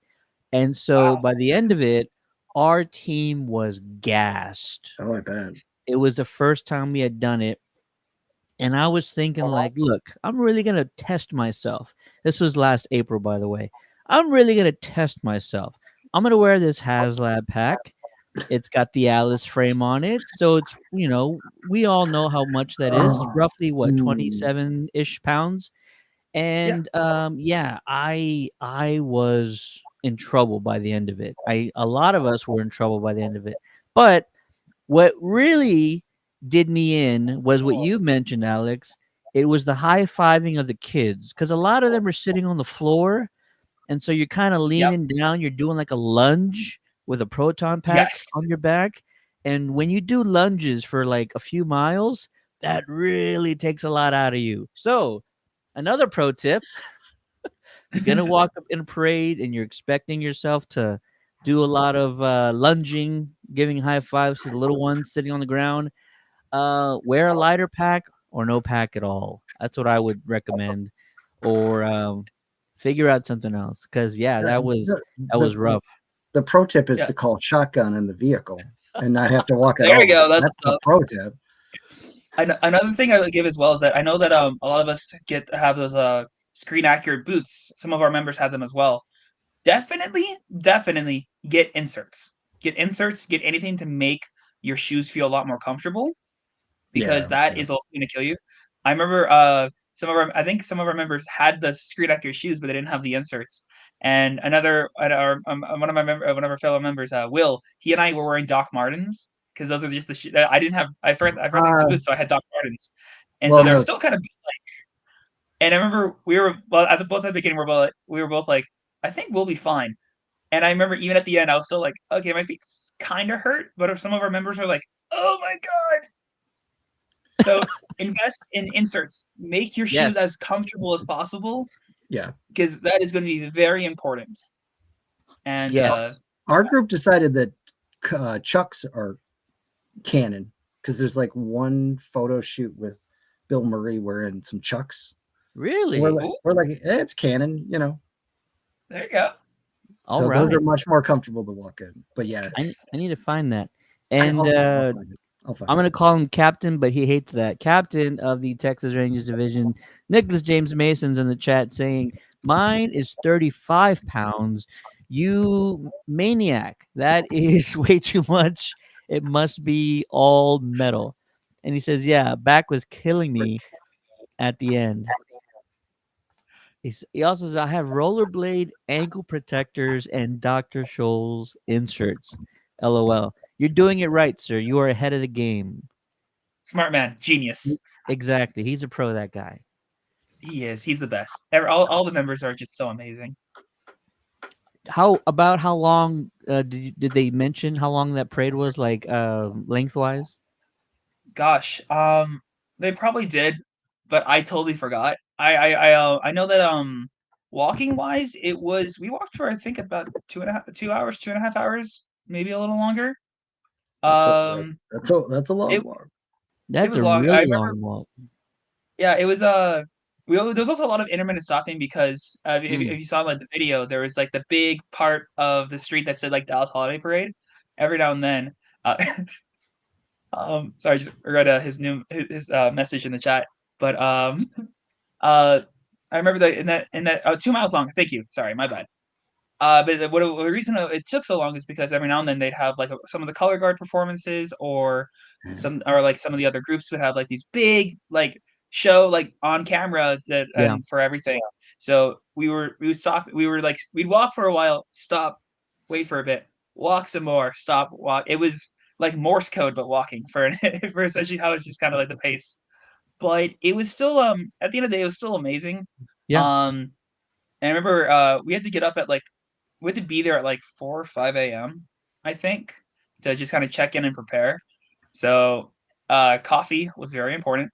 And so Wow. by the end of it, our team was gassed. oh, I bet. It was the first time we had done it. And I was thinking, like, look, I'm really going to test myself. This was last April, by the way. I'm really going to test myself. I'm going to wear this HasLab pack. It's got the Alice frame on it. So it's, we all know how much that is. Oh, Roughly, what, mm, 27-ish pounds? Yeah. And yeah, I was in trouble by the end of it. A lot of us were in trouble by the end of it. But what really did me in was what you mentioned, Alex. It was the high-fiving of the kids, because a lot of them are sitting on the floor, and so you're kind of Yep. leaning down. You're doing like a lunge with a proton pack Yes. on your back. And when you do lunges for like a few miles, that really takes a lot out of you. So, another pro tip: you're gonna walk up in a parade, and you're expecting yourself to do a lot of lunging, giving high fives to the little ones sitting on the ground. Wear a lighter pack or no pack at all. That's what I would recommend. Or figure out something else, because yeah, yeah, that the, was rough. the pro tip is Yeah. to call shotgun in the vehicle and not have to walk at There all. you go. That's That's the what's up. pro tip. Another thing I would give as well is that I know that a lot of us have those screen accurate boots. Some of our members have them as well. Definitely get inserts. Get inserts. Get anything to make your shoes feel a lot more comfortable, because Yeah, that yeah. is also gonna kill you. I remember, I think some of our members had the screen accurate shoes, but they didn't have the inserts. And one of our fellow members, Will, he and I were wearing Doc Martens because those are just the shoes. I didn't have. I forgot the Uh, boots, so I had Doc Martens, and so well, they're no, still kind of. And I remember well at the beginning we were both like, I think we'll be fine. And I remember even at the end I was still like, okay, my feet kind of hurt, but if some of our members are like, oh my god. So invest in inserts. Make your shoes Yes. as comfortable as possible, yeah. because that is going to be very important. And Yes. Our group decided that Chucks are canon because there's like one photo shoot with Bill Murray wearing some Chucks. So Really? we're like, it's canon, you know. there you go. All So those right. are much more comfortable to walk in. But yeah, I need to find that. I'll And find it. I'll find I'm it. gonna call him captain, but he hates that. Captain of the Texas Rangers division, Nicholas James Mason's in the chat saying, "Mine is 35 pounds. You maniac! That is way too much. It must be all metal." And he says, "Yeah, back was killing me at the end." He also says, "I have rollerblade ankle protectors and Dr. Scholl's inserts." LOL. You're doing it right, sir. You are ahead of the game. Smart man, genius. Exactly. He's a pro, that guy. He is. He's the best. All the members are just so amazing. How long did they mention how long that parade was, like lengthwise? Gosh, they probably did, but I totally forgot. I know that walking wise, we walked for I think about 2 hours, 2.5 hours, maybe a little longer. That's Um, a long it walk. it That's was a long. I really remember. long walk. Yeah, it was there was also a lot of intermittent stopping because if you saw like the video, there was like the big part of the street that said like Dallas Holiday Parade. Every now and then, uh, sorry, I just read his message in the chat, but uh, I remember that in that 2 miles long. Thank you. Sorry, my bad. But the reason it took so long is because every now and then they'd have like some of the color guard performances, or like some of the other groups would have like these big like show like on camera that Yeah. and for everything. So we would stop. We'd walk for a while, stop, wait for a bit, walk some more, stop, walk. It was like Morse code, but walking for for essentially how it's just kind of like the pace. But it was still at the end of the day, it was still amazing. Yeah. And I remember we had to get up at like we had to be there at like 4 or 5 a.m., I think, to just kind of check in and prepare. So coffee was very important.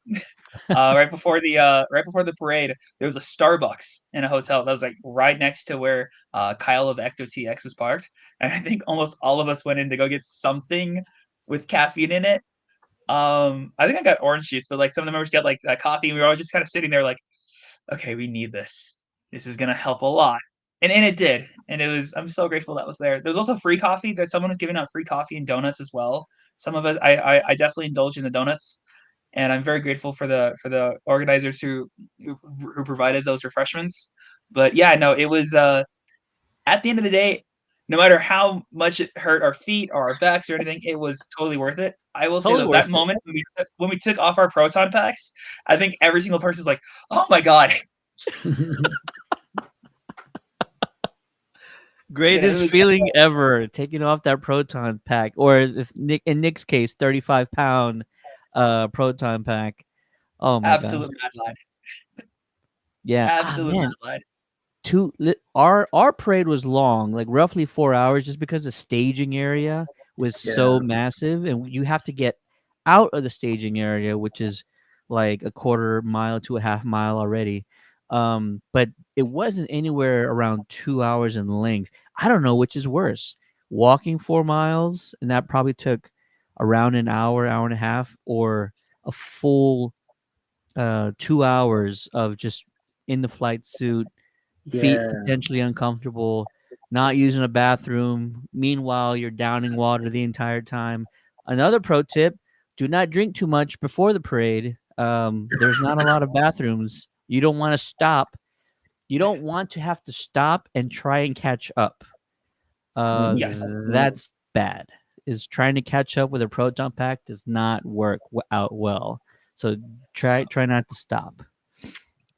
Right before the parade, there was a Starbucks in a hotel that was like right next to where Kyle of Ecto TX was parked, and I think almost all of us went in to go get something with caffeine in it. I think I got orange juice, but like some of the members got like coffee, and we were all just kind of sitting there like, okay, we need this. This is gonna help a lot. And it did. And I'm so grateful that was there. There was also free coffee. There's someone was giving out free coffee and donuts as well. Some of us I definitely indulged in the donuts. And I'm very grateful for the organizers who provided those refreshments. But yeah, no, it was at the end of the day, no matter how much it hurt our feet or our backs or anything, it was totally worth it. I will say Totally that worth that it. moment when we took off our proton packs, I think every single person was like, "Oh my god!" Greatest was feeling ever, taking off that proton pack, or if in Nick's case, 35-pound proton pack. Oh my god. absolute mad lad. Yeah. Ah, Absolute mad man. lad. Our parade was long, like roughly 4 hours, just because the staging area was so Yeah. massive, and you have to get out of the staging area, which is like a quarter mile to a half mile already. But it wasn't anywhere around 2 hours in length. I don't know which is worse, walking 4 miles, and that probably took around an hour, hour and a half, or a full 2 hours of just in the flight suit, feet Yeah. potentially uncomfortable, not using a bathroom. Meanwhile, you're downing water the entire time. Another pro tip: do not drink too much before the parade. There's not a lot of bathrooms. You don't want to stop. You don't want to have to stop and try and catch up. Yes. That's bad. Is trying to catch up with a proton pack does not work out well. So try not to stop.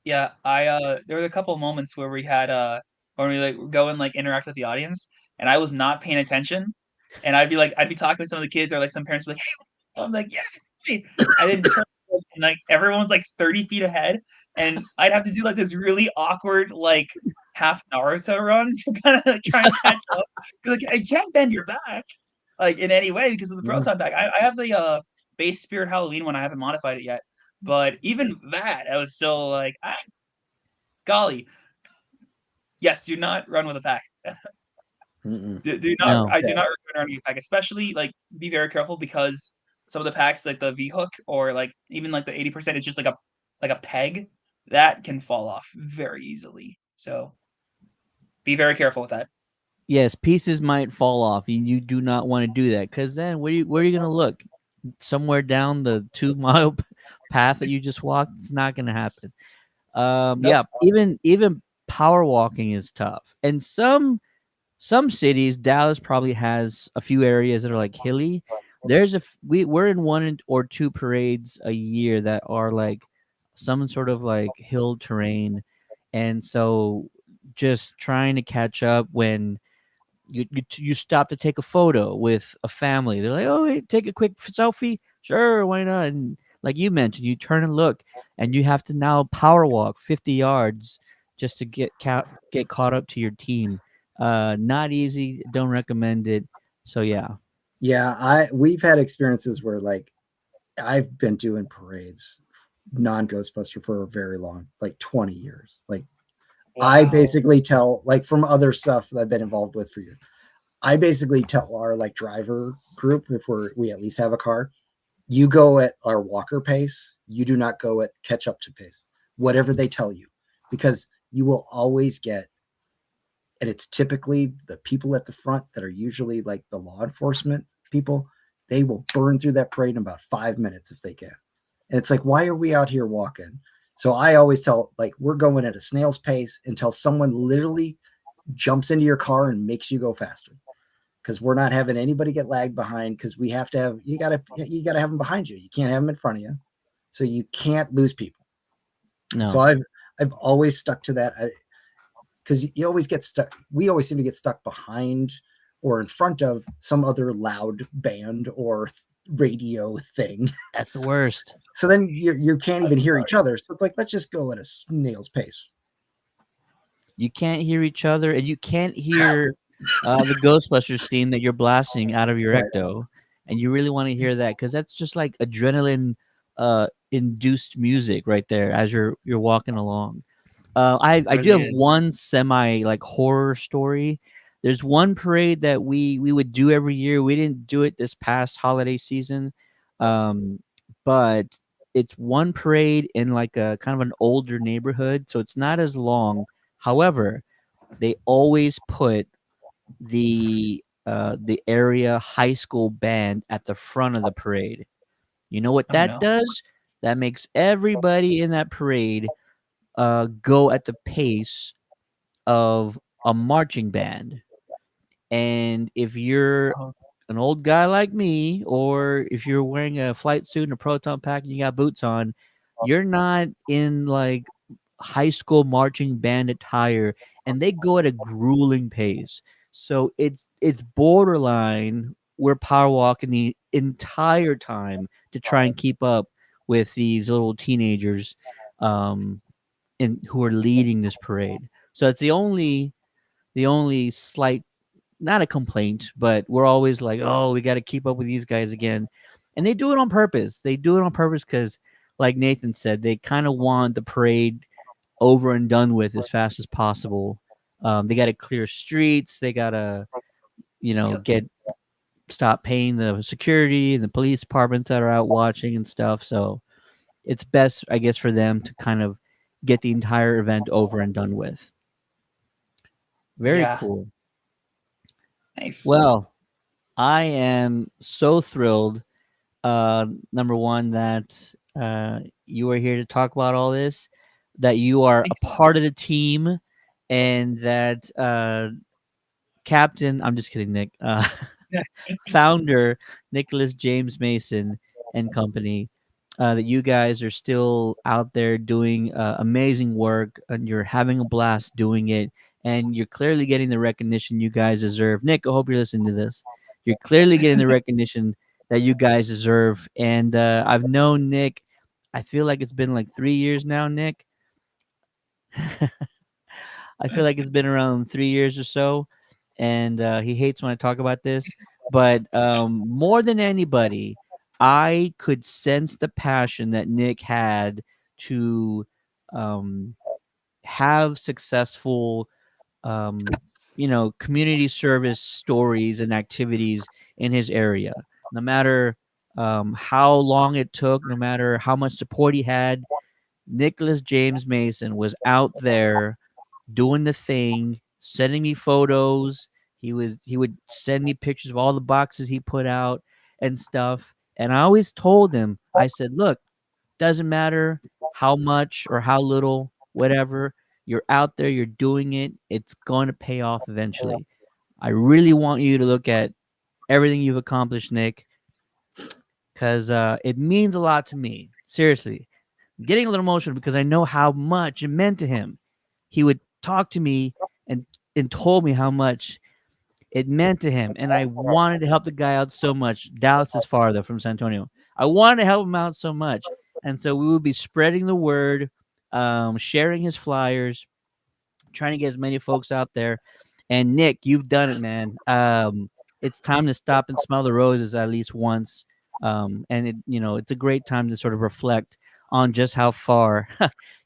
Yeah, there were a couple moments where we had when we like go and like interact with the audience, and I was not paying attention, and I'd be talking to some of the kids or like some parents would be like, hey, I'm like, yeah, hey. I didn't turn and like everyone's like 30 feet ahead, and I'd have to do like this really awkward like half Naruto run to kind of like try and catch up. 'Cause, like I can't bend your back like in any way because of the proton pack. I have the base Spirit Halloween one. I haven't modified it yet. But even that, I was still like, golly, yes, do not run with a pack. Mm-mm. Do not. No. I do not recommend running a pack, especially like be very careful because some of the packs, like the V hook or like even like the 80%, is just like a peg that can fall off very easily. So be very careful with that. Yes, pieces might fall off. You do not want to do that, because then where are you gonna look? Somewhere down the 2 mile path that you just walked? It's not gonna happen. Nope. Yeah, even power walking is tough. And some cities, Dallas probably has a few areas that are like hilly. We're in one or two parades a year that are like some sort of like hill terrain, and so just trying to catch up when you stop to take a photo with a family. They're like, "Oh, hey, take a quick selfie." Sure, why not? And like you mentioned, you turn and look, and you have to now power walk 50 yards just to get caught up to your team. Not easy. Don't recommend it. So yeah. Yeah, we've had experiences where like I've been doing parades, non-Ghostbuster for a very long, like 20 years. Like I Wow. basically tell, like from other stuff that I've been involved with for years, I basically tell our like driver group, if we at least have a car, you go at our walker pace. You do not go at catch up to pace, whatever they tell you, because you will always get, and it's typically the people at the front that are usually like the law enforcement people. They will burn through that parade in about 5 minutes if they can. And it's like, why are we out here walking? So I always tell, like, we're going at a snail's pace until someone literally jumps into your car and makes you go faster. Because we're not having anybody get lagged behind. Because we have to have, you gotta have them behind you. You can't have them in front of you, so you can't lose people. So No. I've always stuck to that. Because you always get stuck. We always seem to get stuck behind or in front of some other loud band or radio thing. That's the worst. So then you can't even hear each other. So it's like, let's just go at a snail's pace. You can't hear each other, and you can't hear the Ghostbusters theme that you're blasting out of your Right. ecto, and you really want to hear that because that's just like adrenaline induced music right there as you're walking along. I do Really have is. one semi like horror story. There's one parade that we would do every year. We didn't do it this past holiday season, um, but it's one parade in like a kind of an older neighborhood, so it's not as long. However, they always put the area high school band at the front of the parade. You know what Oh that no. does? That makes everybody in that parade go at the pace of a marching band. And if you're Oh, an old guy like me, or if you're wearing a flight suit and a proton pack and you got boots on, you're not in like high school marching band attire, and they go at a grueling pace. So it's borderline. We're power walking the entire time to try and keep up with these little teenagers, um, who are leading this parade. So it's the only slight, not a complaint, but we're always like, oh, we got to keep up with these guys again. And they do it on purpose. They do it on purpose because, like Nathan said, they kind of want the parade over and done with as fast as possible. They got to clear streets. They got to, yep. stop paying the security and the police departments that are out watching and stuff. So it's best, I guess, for them to kind of get the entire event over and done with. Very Yeah. cool. Nice. Well, I am so thrilled. Number one, that you are here to talk about all this, that you are a Thanks. part of the team, and that Captain, I'm just kidding, Nick, Yeah. founder Nicholas James Mason and company, that you guys are still out there doing amazing work, and you're having a blast doing it, and you're clearly getting the recognition you guys deserve. Nick, I hope you're listening to this. You're clearly getting the recognition that you guys deserve, and I've known Nick. I feel like it's been like 3 years now, Nick. I feel like it's been around 3 years or so, and he hates when I talk about this. But more than anybody, I could sense the passion that Nick had to um, have successful, community service stories and activities in his area. No matter how long it took, no matter how much support he had, Nicholas James Mason was out there doing the thing, sending me photos. He would send me pictures of all the boxes he put out and stuff. And I always told him, I said, look, doesn't matter how much or how little, whatever, you're out there, you're doing it, it's going to pay off eventually. I really want you to look at everything you've accomplished, Nick, because it means a lot to me. Seriously, I'm getting a little emotional because I know how much it meant to him. He would talk to me and told me how much it meant to him, and I wanted to help the guy out so much. Dallas is farther from San Antonio. I wanted to help him out so much. And so we would be spreading the word, sharing his flyers, trying to get as many folks out there. And Nick, you've done it, man. It's time to stop and smell the roses at least once. And it's a great time to sort of reflect on just how far,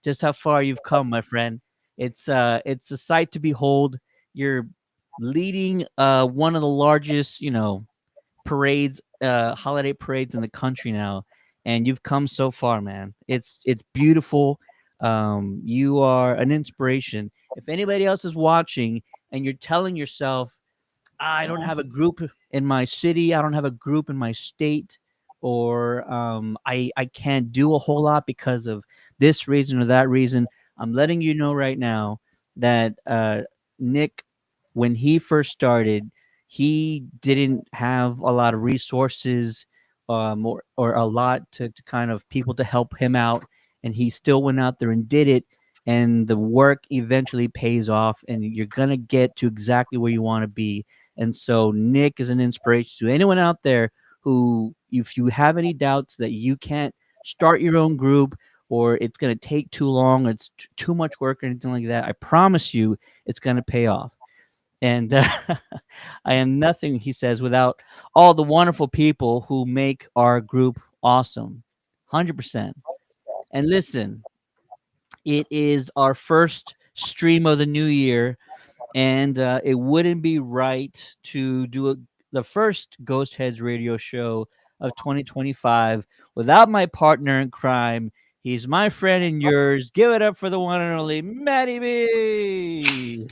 just how far you've come, my friend. It's a sight to behold. You're leading one of the largest, parades, holiday parades in the country now, and you've come so far, man. It's beautiful. You are an inspiration. If anybody else is watching and you're telling yourself, I don't have a group in my city, I don't have a group in my state, or I can't do a whole lot because of this reason or that reason, I'm letting you know right now that Nick, when he first started, he didn't have a lot of resources, or a lot to kind of people to help him out, and he still went out there and did it, and the work eventually pays off, and you're gonna get to exactly where you want to be. And so Nick is an inspiration to anyone out there who, if you have any doubts that you can't start your own group, or it's going to take too long, or it's too much work or anything like that, I promise you it's going to pay off. And I am nothing, he says, without all the wonderful people who make our group awesome. 100%. And listen, it is our first stream of the new year, and it wouldn't be right to do the first Ghost Heads radio show of 2025 without my partner in crime. He's my friend and yours. Give it up for the one and only Matty B.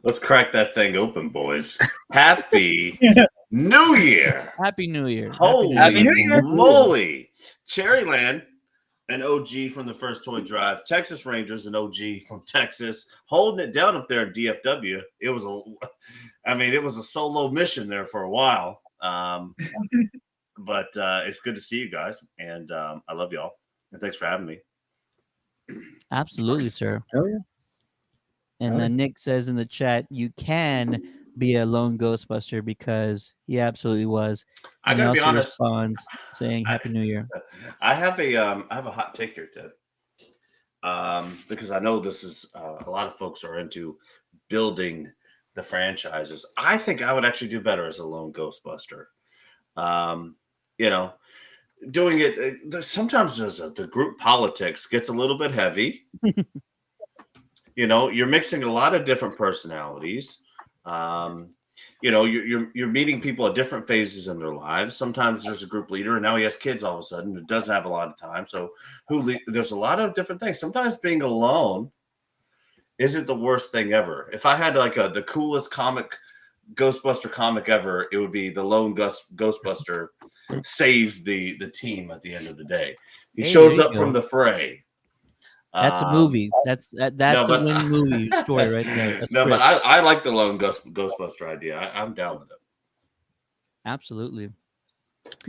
Let's crack that thing open, boys. Happy New Year! Happy New Year. Holy Happy New Year. moly! Cherryland, an OG from the first toy drive. Texas Rangers, an OG from Texas, holding it down up there in DFW. It was a solo mission there for a while. But it's good to see you guys, and I love y'all. And thanks for having me. Absolutely, sir. Oh yeah. And then Nick says in the chat, you can be a lone Ghostbuster, because he absolutely was. I And he gotta be also honest. responds saying Happy New Year. I have a hot take here, Ted. Because I know this is a lot of folks are into building the franchises. I think I would actually do better as a lone Ghostbuster. Doing it sometimes the group politics gets a little bit heavy. You're mixing a lot of different personalities. You're meeting people at different phases in their lives. Sometimes there's a group leader, and now he has kids all of a sudden who doesn't have a lot of time. So there's a lot of different things. Sometimes being alone isn't the worst thing ever. If I had the coolest Ghostbuster comic ever, it would be the lone Ghostbuster saves the team at the end of the day. He shows up from the fray. That's a movie. That's a winning movie story right there. But I like the lone Ghostbuster idea. I'm down with it. Absolutely.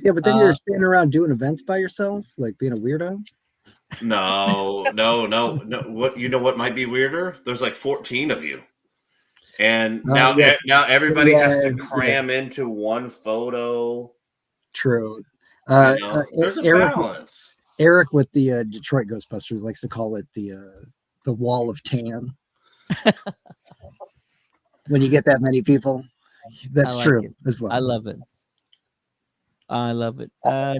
Yeah, but then you're standing around doing events by yourself, like being a weirdo. No. What might be weirder? There's like 14 of you, and now everybody has to cram into one photo. True. There's a balance. Eric with the Detroit Ghostbusters likes to call it the wall of tan. When you get that many people, that's true as well. I love it.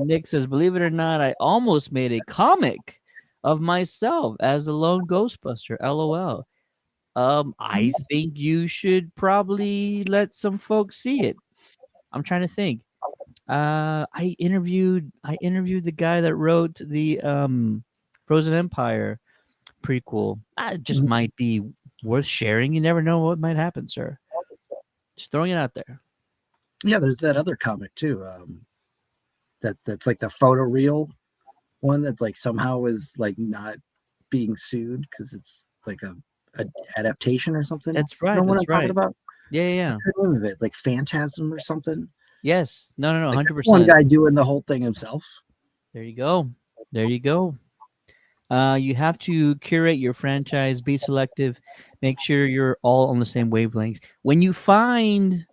Nick says, believe it or not, I almost made a comic of myself as a lone Ghostbuster. LOL. I think you should probably let some folks see it. I'm trying to think. I interviewed the guy that wrote the Frozen Empire prequel. It just might be worth sharing. You never know what might happen, sir. Just throwing it out there. Yeah, there's that other comic too. That's like the photo reel one that like somehow is like not being sued because it's like a adaptation or something. That's right. You know what that's I'm talking right. about? Yeah. What's the name of it? Like Phantasm or something. Yes. No. 100%. One guy doing the whole thing himself. There you go. You have to curate your franchise, be selective, make sure you're all on the same wavelength. When you find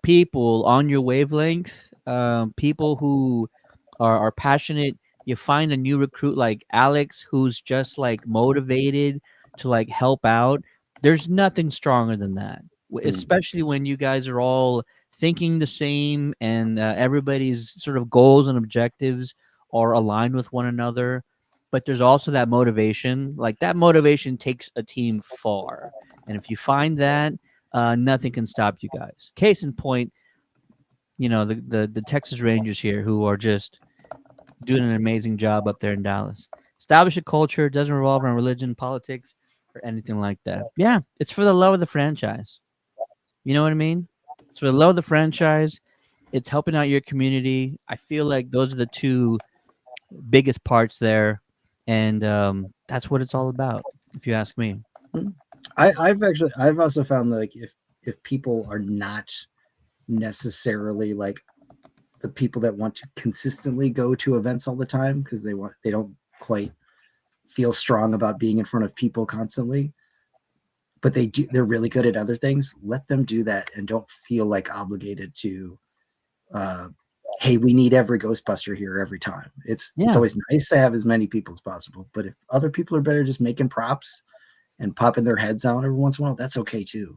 people on your wavelength, people who are passionate. You find a new recruit like Alex who's just like motivated to like help out. There's nothing stronger than that, especially when you guys are all thinking the same and everybody's sort of goals and objectives are aligned with one another. But there's also that motivation. Like that motivation takes a team far. And if you find that, nothing can stop you guys. Case in point, the Texas Rangers here who are just doing an amazing job up there in Dallas. Establish a culture, doesn't revolve around religion, politics, or anything like that. Yeah, it's for the love of the franchise. You know what I mean? It's for the love of the franchise. It's helping out your community. I feel like those are the two biggest parts there, and that's what it's all about, if you ask me. I've also found that, like, if people are not necessarily like the people that want to consistently go to events all the time because they don't quite feel strong about being in front of people constantly, but they're really good at other things, let them do that and don't feel like obligated to hey, we need every Ghostbuster here every time. It's always nice to have as many people as possible, but if other people are better just making props and popping their heads out every once in a while, that's okay too.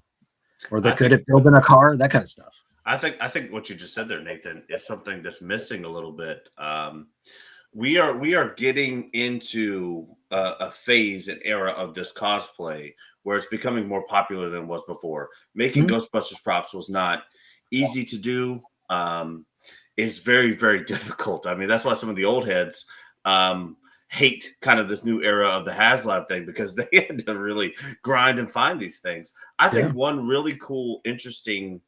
Or they're good at building a car, that kind of stuff. I think what you just said there, Nathan, is something that's missing a little bit. We are getting into a phase, an era of this cosplay where it's becoming more popular than it was before. Making Ghostbusters props was not easy to do. It's very, very difficult. I mean, that's why some of the old heads hate kind of this new era of the HasLab thing, because they had to really grind and find these things. I think one really cool, interesting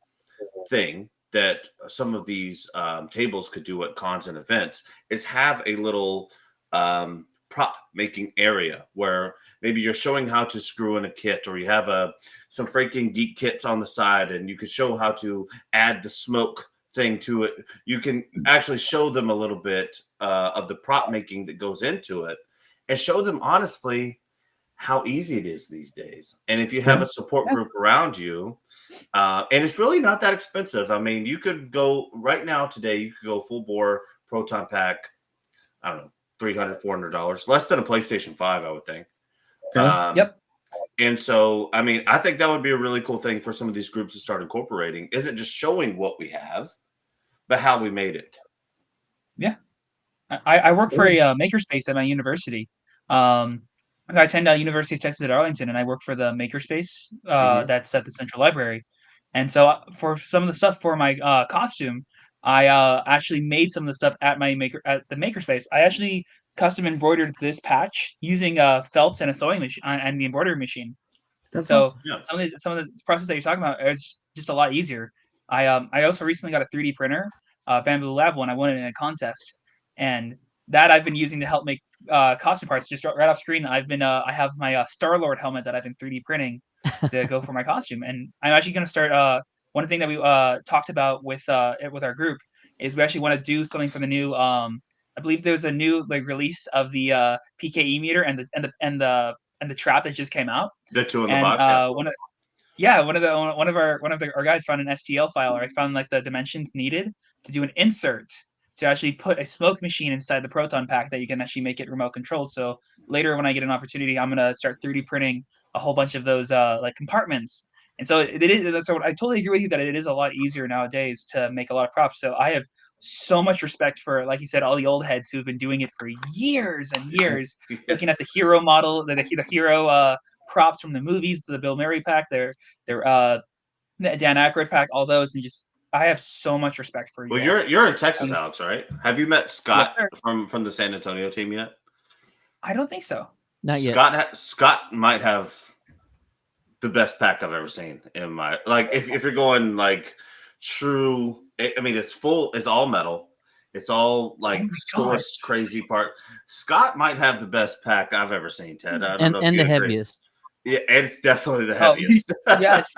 thing that some of these tables could do at cons and events is have a little prop making area where maybe you're showing how to screw in a kit, or you have some freaking geek kits on the side and you could show how to add the smoke thing to it. You can actually show them a little bit of the prop making that goes into it and show them honestly how easy it is these days. And if you have a support group around you, and it's really not that expensive. I mean, you could go right now today, you could go full bore proton pack, I don't know, $300, $400, less than a PlayStation 5, I would think. And so, I mean, I think that would be a really cool thing for some of these groups to start incorporating. Isn't just showing what we have, but how we made it. Yeah. I work for a makerspace at my university. I attend University of Texas at Arlington, and I work for the makerspace that's at the Central Library. And so for some of the stuff for my costume, I actually made some of the stuff at the makerspace. I actually custom embroidered this patch using felt and a sewing machine and the embroidery machine. That's So awesome. Yeah. some of the process that you're talking about is just a lot easier. I also recently got a 3D printer, Bamboo Lab one. I won it in a contest, and that I've been using to help make costume parts. Just right off screen, I have my Star-Lord helmet that I've been 3D printing to go for my costume, and I'm actually going to start. One thing that we talked about with our group is we actually want to do something for the new. I believe there's a new release of the PKE meter and the trap that just came out. The two in the And box. one of our guys found an STL file, or I found like the dimensions needed to do an insert to actually put a smoke machine inside the proton pack that you can actually make it remote controlled. So later, when I get an opportunity, I'm gonna start 3D printing a whole bunch of those like compartments. And so it is. So I totally agree with you that it is a lot easier nowadays to make a lot of props. So I have so much respect for, like you said, all the old heads who've been doing it for years and years, looking at the hero model, the hero props from the movies, the Bill Murray pack, their Dan Aykroyd pack, all those, and just I have so much respect for you. Well, you're in Texas, Alex, right? Have you met Scott Yes, from the San Antonio team yet? I don't think so. Not yet. Scott might have the best pack I've ever seen in my if you're going like true. I mean, it's all metal. It's all like source crazy part. Scott might have the best pack I've ever seen, Ted. I don't know if And you the agree. heaviest. Yeah, it's definitely the heaviest. Yes.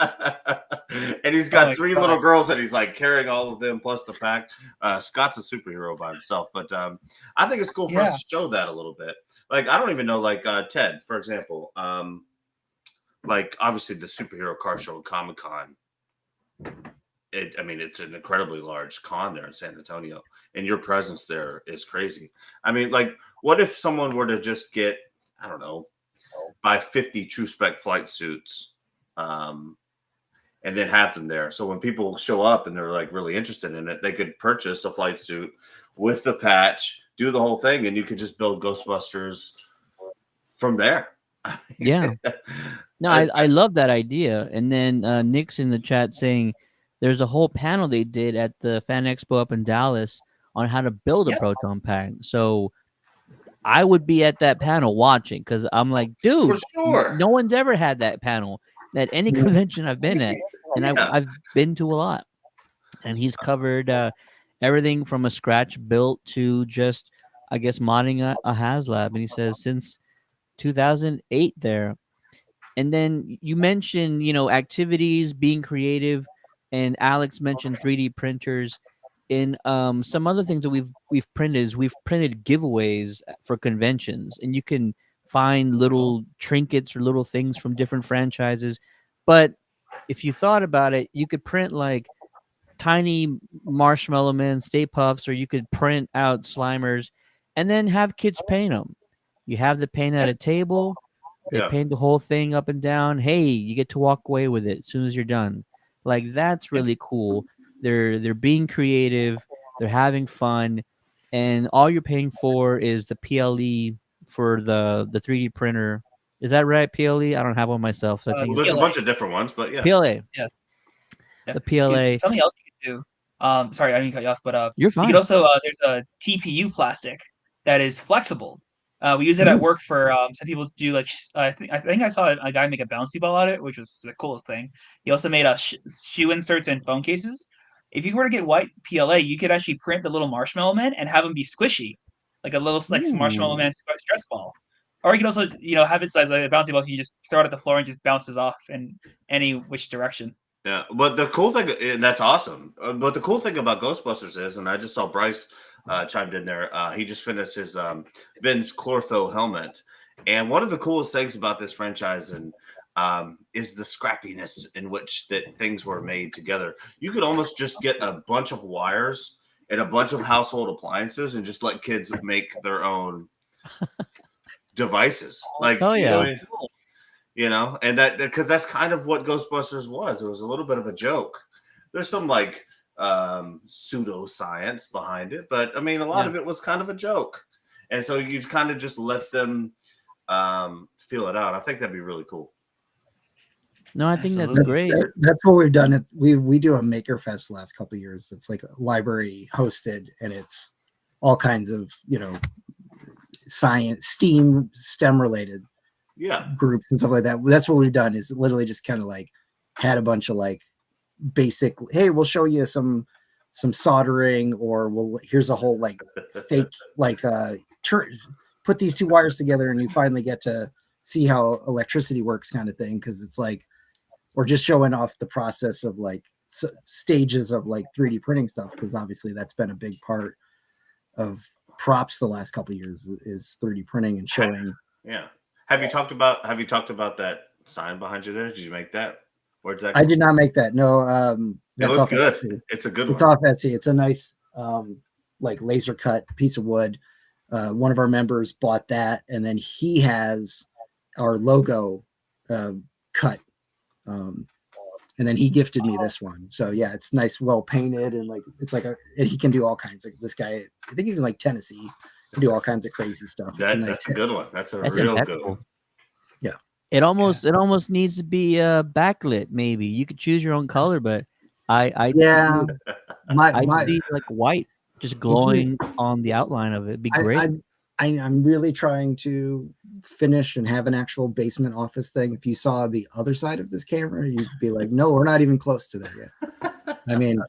And he's got three little girls that he's like carrying all of them plus the pack. Scott's a superhero by himself, but I think it's cool for us to show that a little bit. Like, I don't even know, like Ted, for example, like obviously the superhero car show at Comic-Con. I mean, it's an incredibly large con there in San Antonio. and your presence there is crazy. I mean, like, what if someone were to just get, I don't know, buy 50 true spec flight suits, and then have them there. So when people show up and they're like really interested in it, they could purchase a flight suit with the patch, do the whole thing, and you could just build Ghostbusters from there. Yeah. No, I love that idea. And then Nick's in the chat saying there's a whole panel they did at the Fan Expo up in Dallas on how to build a Yep. proton pack. So I would be at that panel watching because I'm like, dude, For sure. no one's ever had that panel at any convention I've been at. And Yeah. I've been to a lot. And he's covered everything from a scratch built to just, I guess, modding a HasLab. And he says since 2008 there. And then you mentioned, activities, being creative, and Alex mentioned 3D printers. In some other things that we've printed is we've printed giveaways for conventions, and you can find little trinkets or little things from different franchises. But if you thought about it, you could print like tiny marshmallow men, Stay Puffs, or you could print out Slimers, and then have kids paint them. You have the paint at a table. They Yeah. paint the whole thing up and down. Hey, you get to walk away with it as soon as you're done. Like that's really cool. They're being creative. They're having fun, and all you're paying for is the PLE for the 3D printer. Is that right? PLE? I don't have one myself. So I think Well, there's it's a bunch of different ones, but yeah. PLA. Yeah. The PLA. Something else you can do. Sorry, I didn't cut you off, but You're you fine. could also there's a TPU plastic that is flexible. We use it at work for some people do like I think I saw a guy make a bouncy ball out of it, which was the coolest thing. He also made shoe inserts and phone cases. If you were to get white PLA, you could actually print the little marshmallow man and have them be squishy, like a little marshmallow man stress ball. Or you can also have it like a bouncy ball. You just throw it at the floor and just bounces off in any which direction. Yeah, but the cool thing, and that's awesome. But the cool thing about Ghostbusters is, and I just saw Bryce chimed in there. He just finished his Vince Clortho helmet, and one of the coolest things about this franchise is the scrappiness in which that things were made together. You could almost just get a bunch of wires and a bunch of household appliances and just let kids make their own devices. Like, Oh, yeah. And that because that's kind of what Ghostbusters was. It was a little bit of a joke. There's some like pseudoscience behind it, but I mean, a lot of it was kind of a joke, and so you kind of just let them feel it out. I think that'd be really cool. No, I think that's Absolutely. great. That's what we've done. We do a Maker Fest the last couple of years. It's like a library hosted, and it's all kinds of science, STEM related Yeah, groups and stuff like that. That's what we've done. Is literally just kind of like had a bunch of like basic. Hey, we'll show you some soldering, or here's a whole like fake like put these two wires together, and you finally get to see how electricity works, kind of thing. Because it's like, or just showing off the process of like stages of like 3D printing stuff, because obviously that's been a big part of props the last couple of years is 3D printing and showing. yeah. Have you talked about that sign behind you there? Did you make that? Where'd that go? I did not make that. No, It that's looks off good. Etsy. It's a good It's one. off Etsy. It's a nice like laser cut piece of wood. One of our members bought that, and then he has our logo cut. And then he gifted me this one. So yeah, it's nice, well painted, and like it's like and he can do all kinds of. This guy, I think he's in like Tennessee. He can do all kinds of crazy stuff. That's a good one. That's a That's real good impeccable. one. Yeah. It almost needs to be backlit. Maybe you could choose your own color, but I Yeah. I see like white just glowing on the outline of it. It'd be great. I'm really trying to finish and have an actual basement office thing. If you saw the other side of this camera, you'd be like, no, we're not even close to that yet. I mean,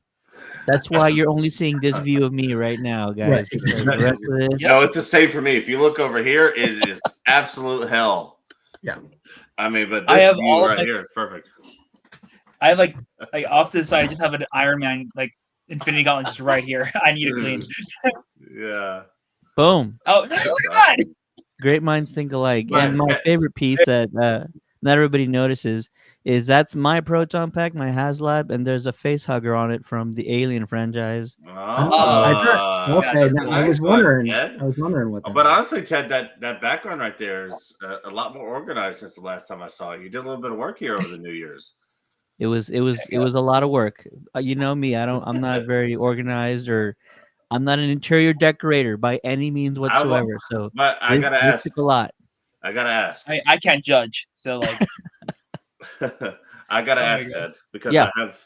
That's why you're only seeing this view of me right now, guys. Right, Because exactly. the rest of this, No, it's the same for me. If you look over here, it is absolute hell. Yeah. I mean, but I this have view all of right my- here is perfect. I have like off to the side, I just have an Iron Man like Infinity Gauntlet just right here. I need to clean. Yeah. boom. Oh no, God! Great minds think alike. But- And my favorite piece that not everybody notices is that's my proton pack, my HasLab, and there's a face hugger on it from the Alien franchise. Oh, I thought, That's okay. cool. Now, I was Nice one, wondering. Ted. I was wondering what that. But was. honestly, Ted, that background right there is a lot more organized since the last time I saw you. You did a little bit of work here over the New Year's. It was a lot of work. You know me, I'm not very organized, or I'm not an interior decorator by any means whatsoever. So But I gotta this ask. took a lot. I gotta ask. I can't judge. So like, I gotta Oh my ask God. Ted because Yeah. I have,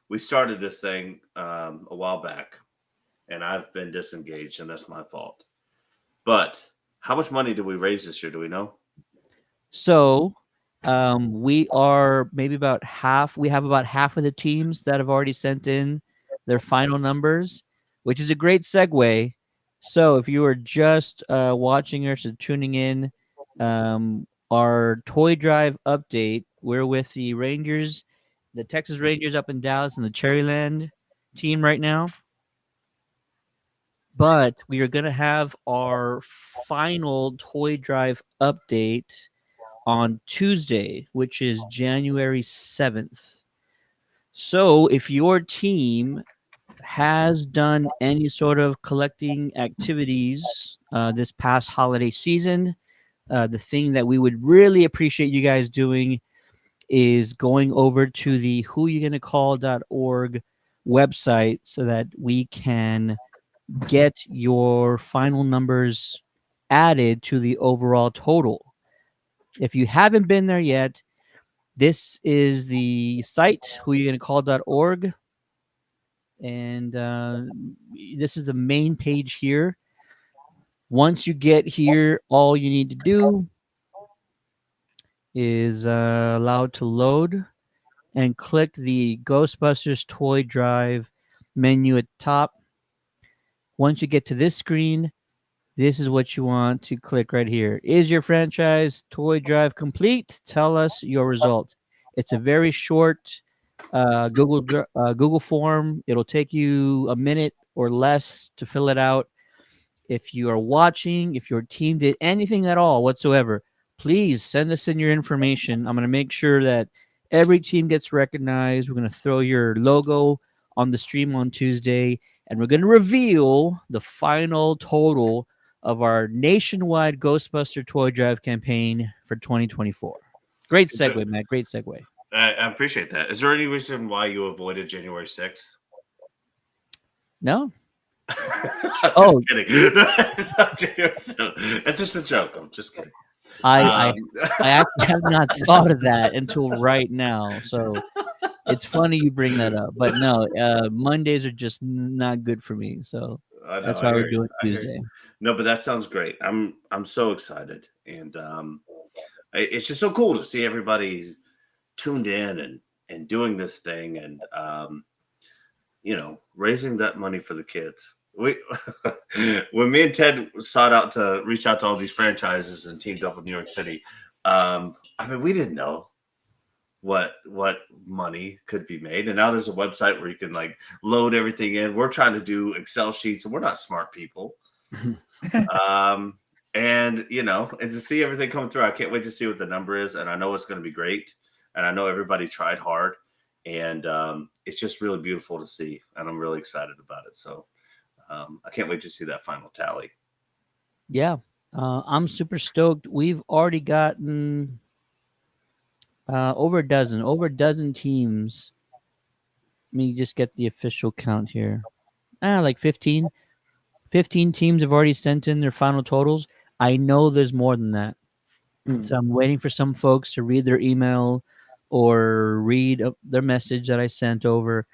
we started this thing a while back, and I've been disengaged, and that's my fault. But how much money did we raise this year? Do we know? So we are maybe about half. We have about half of the teams that have already sent in their final numbers, which is a great segue. So if you are just watching us or tuning in, our toy drive update, we're with the Rangers, the Texas Rangers up in Dallas, and the Cherryland team right now. But we are going to have our final toy drive update on Tuesday, which is January 7th. So if your team has done any sort of collecting activities this past holiday season, the thing that we would really appreciate you guys doing is going over to the whoyougonnacall.org website so that we can get your final numbers added to the overall total. If you haven't been there yet, this is the site, whoyougonnacall.org. And this is the main page here. Once you get here, all you need to do is allow it to load and click the Ghostbusters Toy Drive menu at the top. Once you get to this screen, this is what you want to click right here. Is your franchise toy drive complete? Tell us your results. It's a very short Google form. It'll take you a minute or less to fill it out. If you are watching, if your team did anything at all whatsoever, please send us in your information. I'm going to make sure that every team gets recognized. We're going to throw your logo on the stream on Tuesday, and we're going to reveal the final total of our nationwide Ghostbuster Toy Drive campaign for 2024. Great segue, Matt. Great segue. I appreciate that. Is there any reason why you avoided January 6th? No? Just kidding. It's just a joke. I'm just kidding. I actually have not thought of that until right now. So it's funny you bring that up. But no, Mondays are just not good for me. So that's why we're doing Tuesday. No, but that sounds great. I'm so excited. And it's just so cool to see everybody tuned in and doing this thing and raising that money for the kids. When me and Ted sought out to reach out to all these franchises and teamed up with New York City, we didn't know what money could be made, and now there's a website where you can like load everything in. We're trying to do Excel sheets, and we're not smart people. And to see everything come through, I can't wait to see what the number is, and I know it's going to be great, and I know everybody tried hard, and it's just really beautiful to see, and I'm really excited about it. So. I can't wait to see that final tally. Yeah, I'm super stoked. We've already gotten over a dozen teams. Let me just get the official count here. Like 15. 15 teams have already sent in their final totals. I know there's more than that. So I'm waiting for some folks to read their email or read their message that I sent over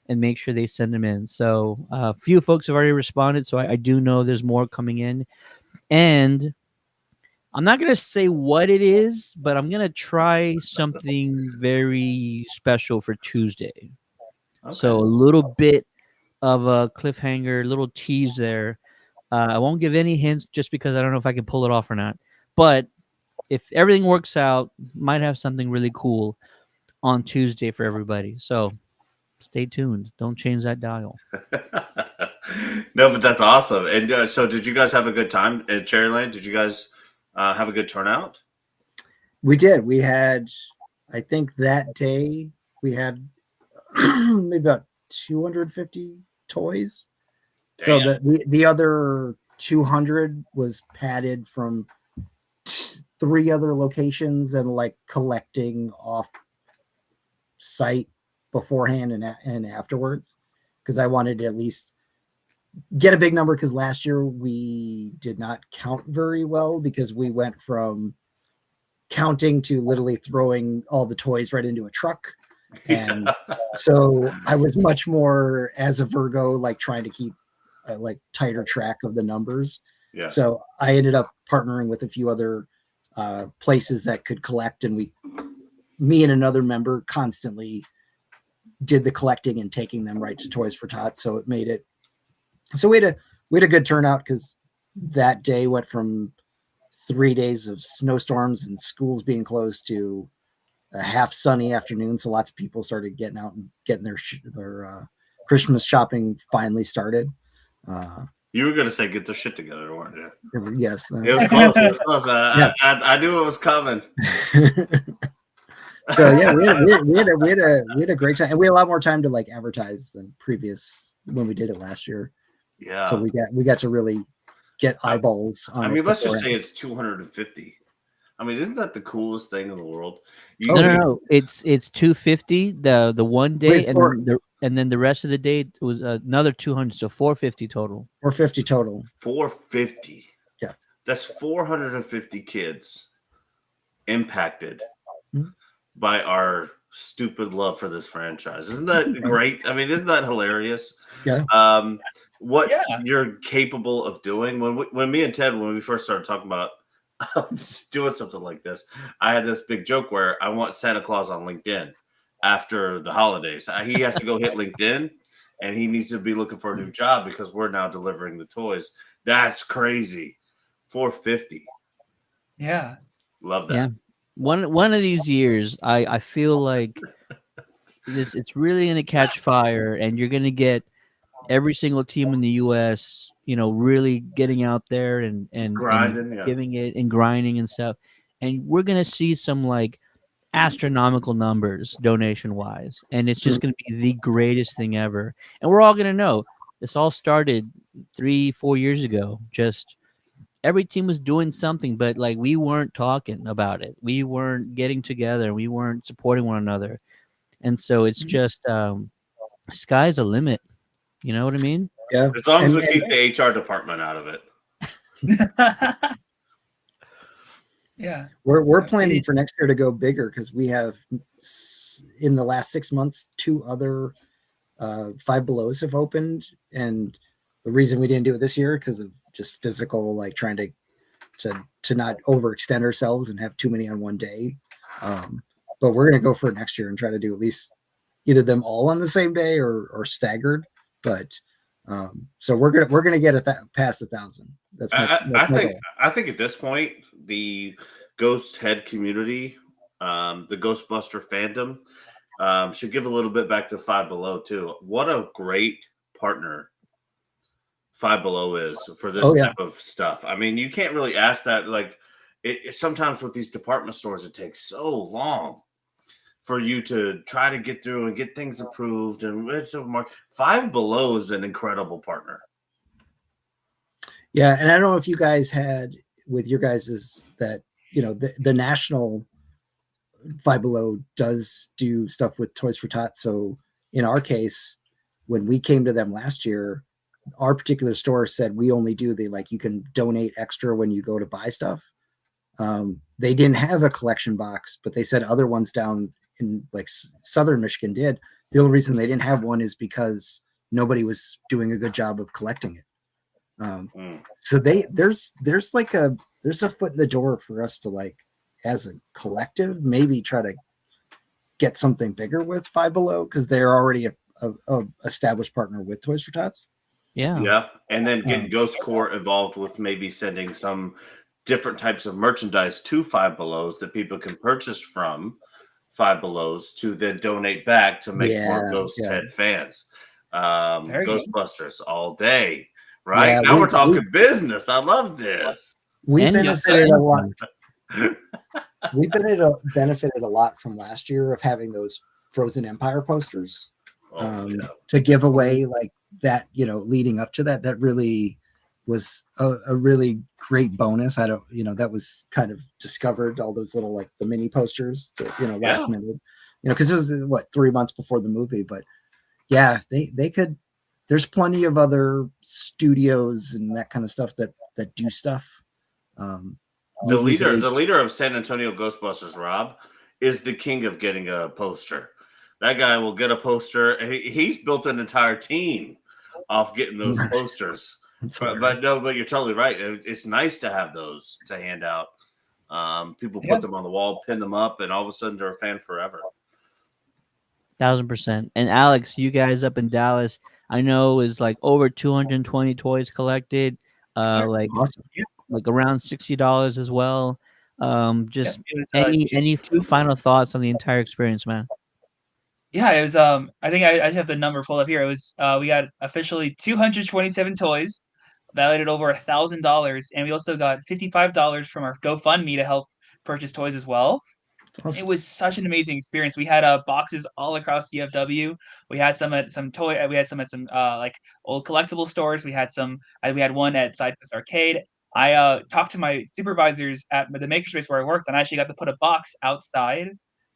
and make sure they send them in. So a few folks have already responded, so I do know there's more coming in. And I'm not going to say what it is, but I'm going to try something very special for Tuesday. Okay. So a little bit of a cliffhanger, little tease there. I won't give any hints just because I don't know if I can pull it off or not. But if everything works out, might have something really cool on Tuesday for everybody. So stay tuned. Don't change that dial. No, but that's awesome. And so did you guys have a good time at Cherryland? Did you guys have a good turnout? We did. We had I think that day we had maybe about 250 toys. So the other 200 was padded from 3 other locations and like collecting off site beforehand and afterwards, because I wanted to at least get a big number, because last year we did not count very well because we went from counting to literally throwing all the toys right into a truck. And so I was much more, as a Virgo, like trying to keep a like tighter track of the numbers. Yeah. So I ended up partnering with a few other places that could collect, and me and another member constantly did the collecting and taking them right to Toys for Tots. So it made it, so we had a good turnout, because that day went from 3 days of snowstorms and schools being closed to a half sunny afternoon. So lots of people started getting out and getting their Christmas shopping finally started. You were going to say get their shit together, weren't you? Yes. It was close. It was close. Yeah. I knew it was coming. So yeah, we had a great time, and we had a lot more time to like advertise than previous when we did it last year. Yeah. So we got to really get eyeballs on it. I mean, let's just beforehand. say it's 250. I mean, isn't that the coolest thing in the world? No. It's 250 the one day, Wait, and then the rest of the day was another 200, so 450 total. 450 total. 450. Yeah. That's 450 kids impacted Mhm. by our stupid love for this franchise. Isn't that great? I mean, isn't that hilarious? Yeah. What you're capable of doing. When me and Ted, when we first started talking about doing something like this, I had this big joke where I want Santa Claus on LinkedIn after the holidays. He has to go hit LinkedIn, and he needs to be looking for a new job because we're now delivering the toys. That's crazy. 450. Yeah. Love that. Yeah. One of these years, I feel like it's really going to catch fire, and you're going to get every single team in the U.S., really getting out there and Grinding, yeah. giving it and grinding and stuff. And we're going to see some like astronomical numbers donation wise. And it's just going to be the greatest thing ever. And we're all going to know this all started 3-4 years ago. Just every team was doing something, but like we weren't talking about it. We weren't getting together. We weren't supporting one another. And so it's just sky's the limit. You know what I mean? Yeah. As long as we keep the HR department out of it. Yeah. We're planning for next year to go bigger, because we have in the last 6 months 2 other Five Belows have opened, and the reason we didn't do it this year because of just physical, like trying to not overextend ourselves and have too many on one day. But we're gonna go for it next year and try to do at least either them all on the same day or staggered. But so we're gonna get it past 1,000. That's my goal. I think at this point the Ghost Head community, the Ghostbuster fandom, should give a little bit back to Five Below too. What a great partner Five Below is for this type of stuff. I mean, you can't really ask that. Like, it sometimes with these department stores, it takes so long for you to try to get through and get things approved. And it's Five Below is an incredible partner. Yeah, and I don't know if you guys had with your guys's that the national Five Below does do stuff with Toys for Tots. So in our case, when we came to them last year, our particular store said we only do you can donate extra when you go to buy stuff. They didn't have a collection box, but they said other ones down in like southern Michigan did. The only reason they didn't have one is because nobody was doing a good job of collecting it. So there's a foot in the door for us to, like, as a collective, maybe try to get something bigger with Five Below, because they're already a established partner with Toys for Tots. Yeah, and then get Ghost Corps involved with maybe sending some different types of merchandise to Five Belows that people can purchase from Five Belows to then donate back to make more Ghost Head fans. Ghostbusters all day, right? Yeah, now we're talking business. I love this. We benefited a lot. We've benefited a lot from last year of having those Frozen Empire posters to give away like that, leading up to that. That really was a really great bonus. That was kind of discovered, all those little like the mini posters that, last minute, because it was 3 months before the movie. But yeah, they could. There's plenty of other studios and that kind of stuff that do stuff. The leader of San Antonio Ghostbusters, Rob, is the king of getting a poster. That guy will get a poster. He's built an entire team off getting those posters. But you're totally right. It's nice to have those to hand out. People put them on the wall, pin them up, and all of a sudden they're a fan forever. 1000%. And Alex, you guys up in Dallas, I know is like over 220 toys collected. Like awesome. like around $60 as well. Just any two final thoughts on the entire experience, man? Yeah, it was. I think I have the number pulled up here. It was. We got officially 227 toys, valued at over $1,000, and we also got $55 from our GoFundMe to help purchase toys as well. Awesome. It was such an amazing experience. We had boxes all across DFW. We had some at some toy. We had some at some like old collectible stores. We had some. We had one at Sidequest Arcade. I talked to my supervisors at the makerspace where I worked, and I actually got to put a box outside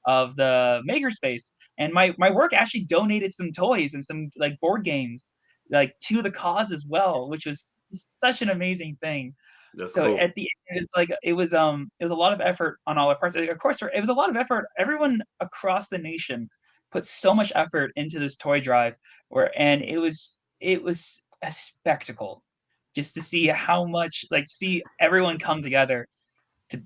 of the makerspace. And my work actually donated some toys and some like board games like to the cause as well, which was such an amazing thing. That's So cool. at the end, it's like it was a lot of effort on all our parts. Of course, it was a lot of effort. Everyone across the nation put so much effort into this toy drive, and it was a spectacle just to see how much see everyone come together to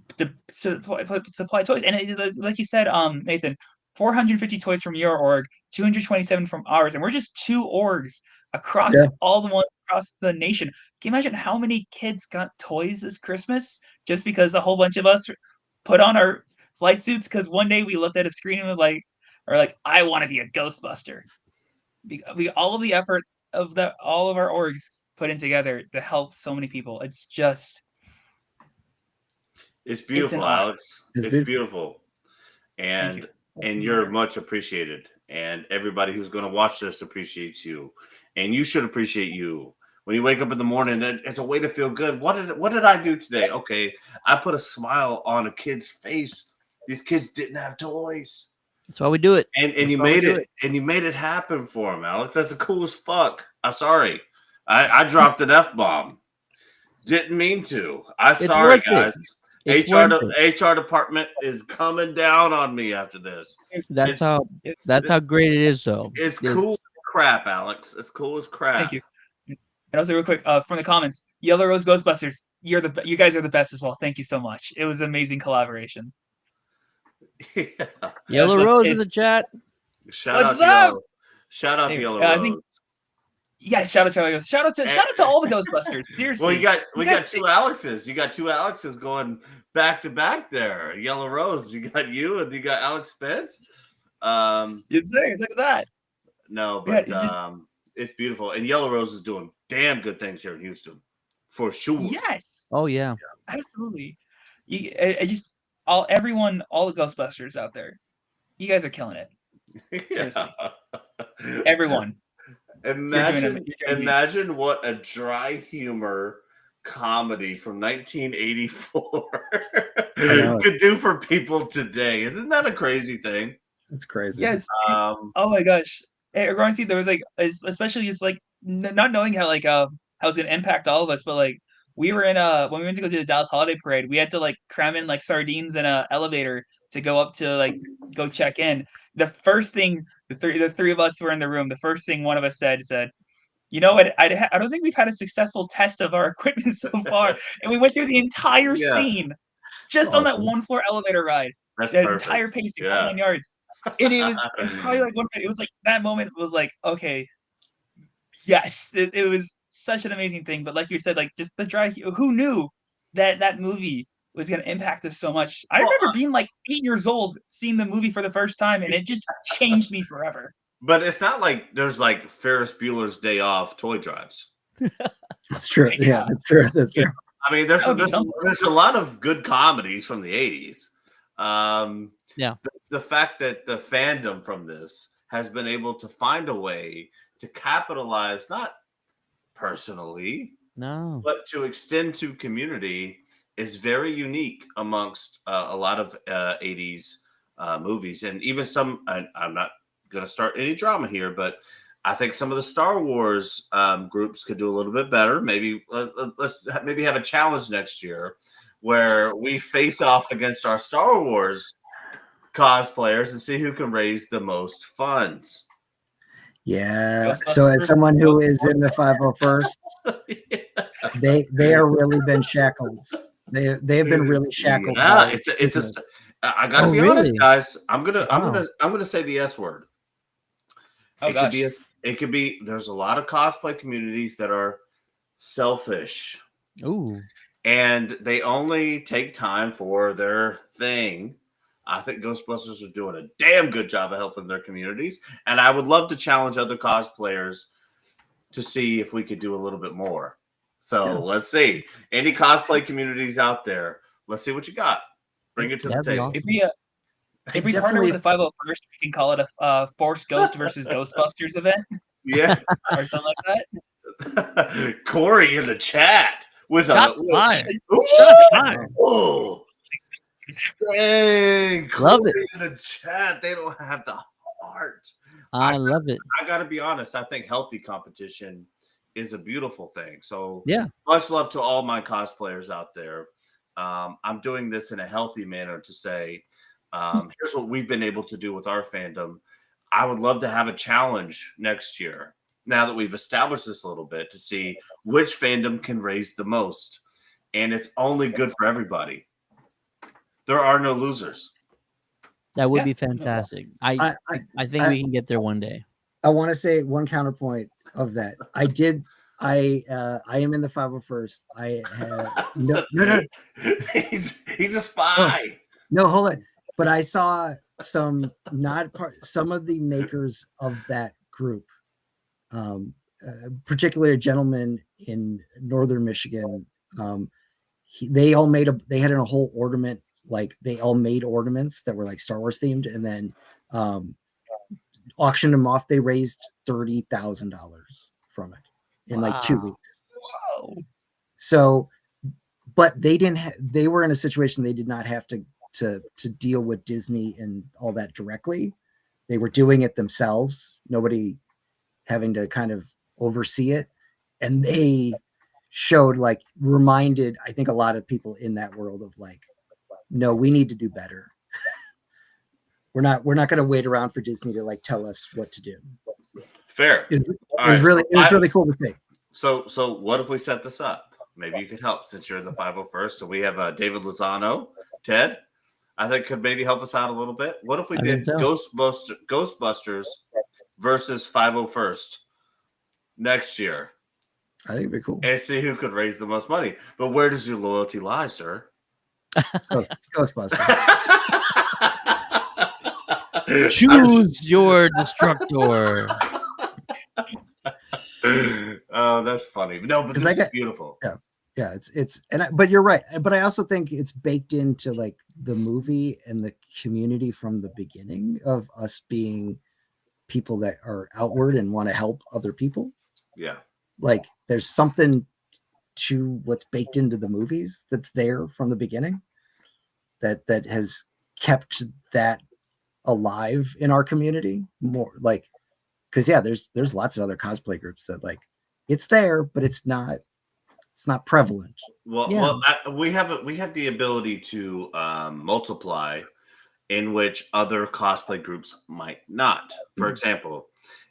supply toys. And like you said, Nathan, 450 toys from your org, 227 from ours, and we're just 2 orgs across all the ones across the nation. Can you imagine how many kids got toys this Christmas just because a whole bunch of us put on our flight suits because one day we looked at a screen and was like, I want to be a Ghostbuster. All of the effort of all of our orgs put in together to help so many people. It's just. It's beautiful, Alex. It's beautiful. And you're much appreciated. And everybody who's going to watch this appreciates you. And you should appreciate you. When you wake up in the morning, it's a way to feel good. What did I do today? Okay, I put a smile on a kid's face. These kids didn't have toys. That's why we do it. And you made it. And you made it happen for them, Alex. That's the coolest fuck. I'm sorry. I dropped an F-bomb. Didn't mean to. Sorry, guys. HR department is coming down on me after this. That's how great it is, though. It's cool as crap, Alex. It's cool as crap. Thank you. And also, real quick, from the comments, Yellow Rose Ghostbusters, you guys are the best as well. Thank you so much. It was amazing collaboration. Yeah. Yellow Rose in the chat. Shout out to Yellow Rose. Yeah, shout out to Yellow Rose. Shout out to all the Ghostbusters. Seriously. Well, we got 2 Alexes. You got 2 Alexes going back to back there. Yellow Rose. You got you and you got Alex Spence. It's there. Look at that. No, but it's beautiful. And Yellow Rose is doing damn good things here in Houston. For sure. Yes. Oh yeah. Absolutely. All the Ghostbusters out there, you guys are killing it. Seriously. Everyone. Imagine what a dry humor comedy from 1984 could do for people today. Isn't that a crazy thing? It's crazy. Yes. Oh my gosh. Growing there was especially just not knowing how how it's gonna impact all of us, but we were in when we went to go to the Dallas Holiday Parade, we had to cram in sardines in an elevator to go up to go check in. The first thing the three of us were in the room. The first thing one of us said, "You know what? I don't think we've had a successful test of our equipment so far." And we went through the entire scene just on that 1-floor elevator ride. That's the perfect. Entire pacing, 9 yards. And it's probably it was that moment was okay, yes, it was such an amazing thing. But like you said, just the dry, who knew that movie was going to impact us so much? I remember being 8 years old, seeing the movie for the first time, and it just changed me forever. But it's not like there's Ferris Bueller's Day Off toy drives. That's true. Yeah, that's true. That's true. I mean, there's a lot of good comedies from the 80s. Yeah. The fact that the fandom from this has been able to find a way to capitalize, not personally, No. but to extend to community is very unique amongst a lot of 80s movies. And even some, I'm not going to start any drama here, but I think some of the Star Wars groups could do a little bit better. Maybe let's maybe have a challenge next year where we face off against our Star Wars cosplayers and see who can raise the most funds. Yeah. So as someone who is in the 501st, they are really been shackled. They have been really shackled. Yeah, it's a. I gotta Oh, be honest, really? guys. I'm gonna Wow. say the S word. Oh It could gosh. be it could be. There's a lot of cosplay communities that are selfish Ooh. and they only take time for their thing. I think Ghostbusters are doing a damn good job of helping their communities, and I would love to challenge other cosplayers to see if we could do a little bit more. So let's see. Any cosplay communities out there? Let's see what you got. Bring it to the That'd be table. awesome. If we partner with the 501st, we can call it a Force Ghost versus Ghostbusters event Yeah. or something like that. Corey in the chat with Shots fired. Ooh, Shots fired. oh, dang, Love Corey it. in the chat. They don't have the heart. I love it. I got to be honest. I think healthy competition is a beautiful thing. So Yeah. much love to all my cosplayers out there. I'm doing this in a healthy manner to say, here's what we've been able to do with our fandom. I would love to have a challenge next year. Now that we've established this a little bit to see which fandom can raise the most. And it's only good for everybody. There are no losers. That would Yeah. be fantastic. I think we can get there one day. I want to say one counterpoint of that. I am in the 501st. I have no. He's a spy. No, hold on. But I saw some of the makers of that group, particularly a gentleman in northern Michigan. They had a whole ornament, like they all made ornaments that were like Star Wars themed, and then auctioned them off. They raised $30,000 from it in like 2 Wow. weeks. Whoa. So, but they didn't. They were in a situation they did not have to deal with Disney and all that directly. They were doing it themselves. Nobody having to kind of oversee it, and they showed reminded I think a lot of people in that world of like, no, we need to do better. We're not going to wait around for Disney to like tell us what to do. Fair. It was really cool to see. So what if we set this up? Maybe you could help since you're in the 501st. So we have David Lozano, Ted. I think could maybe help us out a little bit. What if we did Ghostbusters versus 501st next year? I think it'd be cool. And see who could raise the most money. But where does your loyalty lie, sir? Ghostbusters. Choose your destructor. Oh, that's funny. No, but this is beautiful. Yeah, but you're right. But I also think it's baked into like the movie and the community from the beginning of us being people that are outward and want to help other people. Yeah. Like there's something to what's baked into the movies that's there from the beginning that has kept that alive in our community more, like, because there's lots of other cosplay groups that like it's there, but it's not prevalent. Well, we have the ability to multiply in which other cosplay groups might not. For example,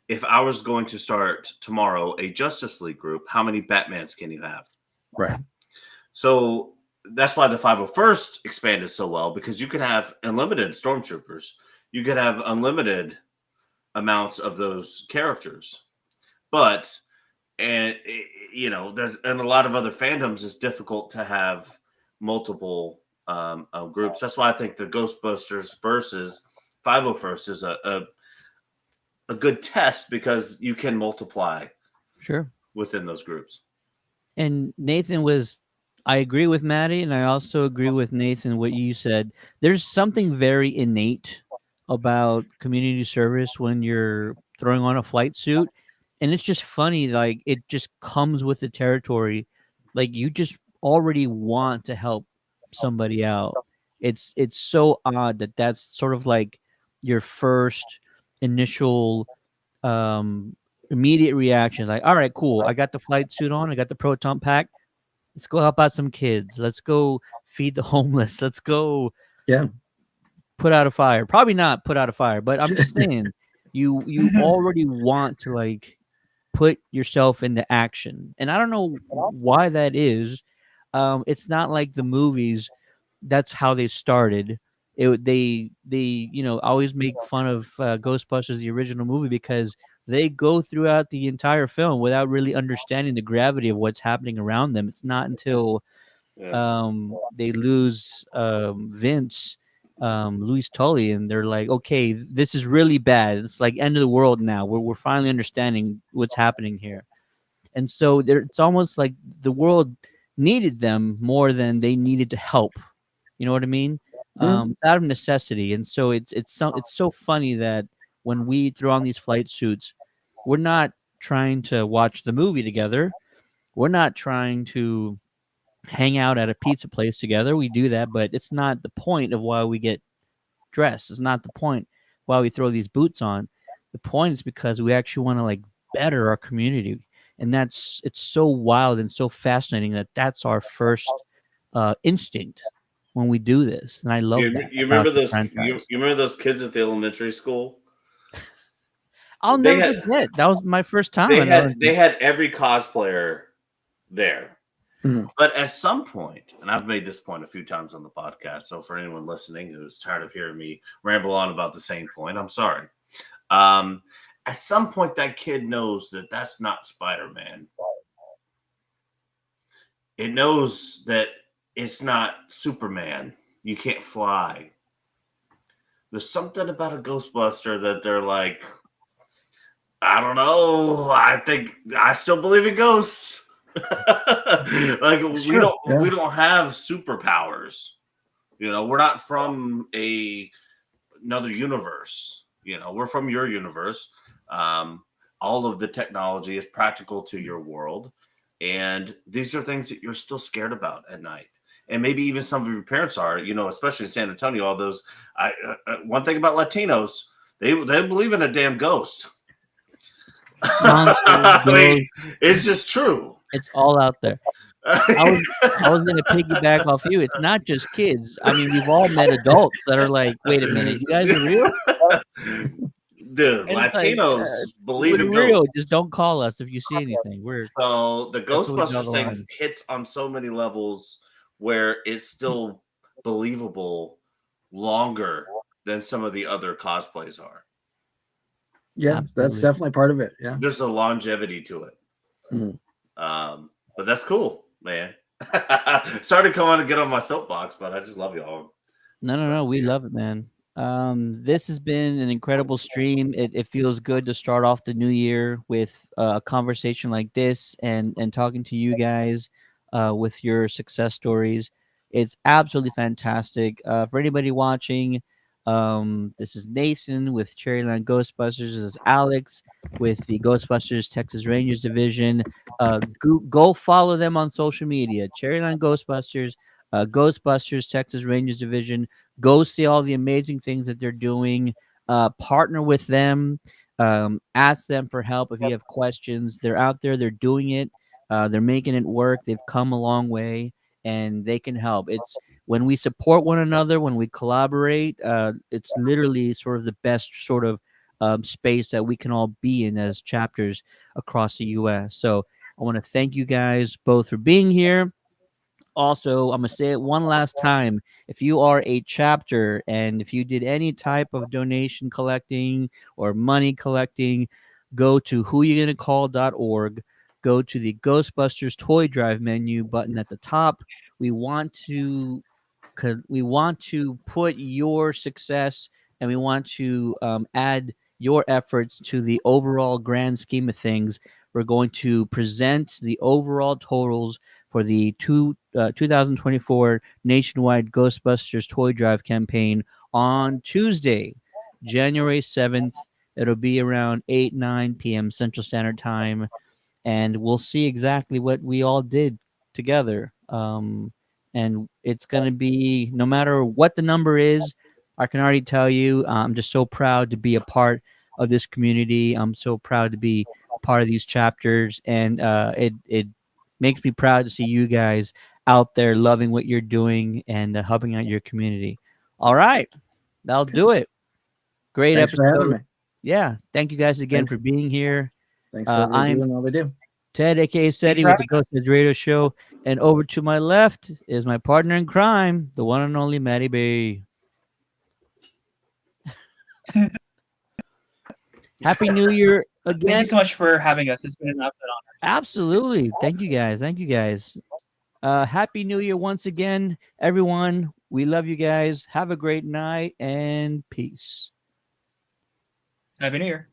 if I was going to start tomorrow a Justice League group, how many Batmans can you have? Right. So that's why the 501st expanded so well, because you could have unlimited stormtroopers. You could have unlimited amounts of those characters. But, there's and a lot of other fandoms, it's difficult to have multiple groups. That's why I think the Ghostbusters versus 501st is a good test, because you can multiply Sure. within those groups. And Nathan was I agree with Maddie, and I also agree with Nathan what you said. There's something very innate about community service when you're throwing on a flight suit, and it's just funny. Like it just comes with the territory. Like you just already want to help somebody out. It's so odd that that's sort of like your first initial immediate reaction. Like, all right, cool. I got the flight suit on. I got the proton pack. Let's go help out some kids. Let's go feed the homeless. Let's go Yeah. put out a fire. Probably not put out a fire, but I'm just saying you already want to like put yourself into action. And I don't know why that is. It's not like the movies. That's how they started. They always make fun of Ghostbusters, the original movie, because they go throughout the entire film without really understanding the gravity of what's happening around them. It's not until Yeah. they lose Vince, Louis Tully, and they're like, okay, this is really bad. It's like end of the world now. We're finally understanding what's happening here. And so it's almost like the world needed them more than they needed to help. You know what I mean? It's out of necessity, and so it's so funny that when we throw on these flight suits, we're not trying to watch the movie together. We're not trying to hang out at a pizza place together. We do that, but it's not the point of why we get dressed. It's not the point why we throw these boots on. The point is because we actually want to like better our community, and it's so wild and so fascinating that that's our first instinct when we do this, and I love that. You About remember the those franchise. you remember those kids at the elementary school? I'll They never had forget. That was my first time. they had every cosplayer there. Mhm. But at some point, and I've made this point a few times on the podcast, so for anyone listening who's tired of hearing me ramble on about the same point, I'm sorry. At some point, that kid knows that that's not Spider-Man. It knows that it's not Superman. You can't fly. There's something about a Ghostbuster that they're like, I don't know. I think I still believe in ghosts. Like It's true. Yeah. we don't have superpowers. You know, we're not from another universe. You know, we're from your universe. All of the technology is practical to your world, and these are things that you're still scared about at night. And maybe even some of your parents are. You know, especially in San Antonio. All those. One thing about Latinos, they believe in a damn ghost. Monsters, I mean, ghosts, it's just true. it's all out there. I was gonna piggyback off you. It's not just kids. I mean, we've all met adults that are like, "Wait a minute, you guys are real?" Dude, And it's like, Latinos believe in we're real. ghosts. Just don't call us if you see anything. So the That's what we draw the Ghostbusters thing line. hits on so many levels where it's still believable longer than some of the other cosplays are. Yeah, that's Absolutely. definitely part of it. Yeah. There's a longevity to it. Mhm. But that's cool, man. Sorry to come on and get on my soapbox, but I just love y'all. No. We love it, man. This has been an incredible stream. It feels good to start off the new year with a conversation like this and talking to you guys with your success stories. It's absolutely fantastic. For anybody watching, this is Nathan with Cherryland Ghostbusters. This is Alex with the Ghostbusters Texas Rangers division. Go follow them on social media. Cherryland Ghostbusters, Ghostbusters Texas Rangers division. Go see all the amazing things that they're doing. Partner with them. Ask them for help if you have questions. They're out there. They're doing it. They're making it work. They've come a long way, and they can help. It's when we support one another, when we collaborate. It's literally sort of the best sort of space that we can all be in as chapters across the U.S. So I want to thank you guys both for being here. Also, I'm going to say it one last time. If you are a chapter and if you did any type of donation collecting or money collecting, go to whoyougonacall.org. Go to the Ghostbusters Toy Drive menu button at the top. We want to put your success and we want to add your efforts to the overall grand scheme of things. We're going to present the overall totals for the 2024 nationwide Ghostbusters toy drive campaign on Tuesday, January 7th. It'll be around 8, 9 p.m. Central Standard Time, and we'll see exactly what we all did together. And it's going to be, no matter what the number is, I can already tell you, I'm just so proud to be a part of this community. I'm so proud to be part of these chapters, and it makes me proud to see you guys out there loving what you're doing and helping out your community. All right, that'll do it. Great Thanks for having episode. me. Yeah, thank you guys again Thanks. for being here. Thanks for everybody I'm doing all they do. Ted, aka Steady, for with the having us. Ghostheads Radio Show, and over to my left is my partner in crime, the one and only Maddie B. Happy New Year Thank again. you so much for having us. It's been an absolute honor. Absolutely. Thank you guys. Thank you guys. Happy New Year once again, everyone. We love you guys. Have a great night and peace. Happy New Year.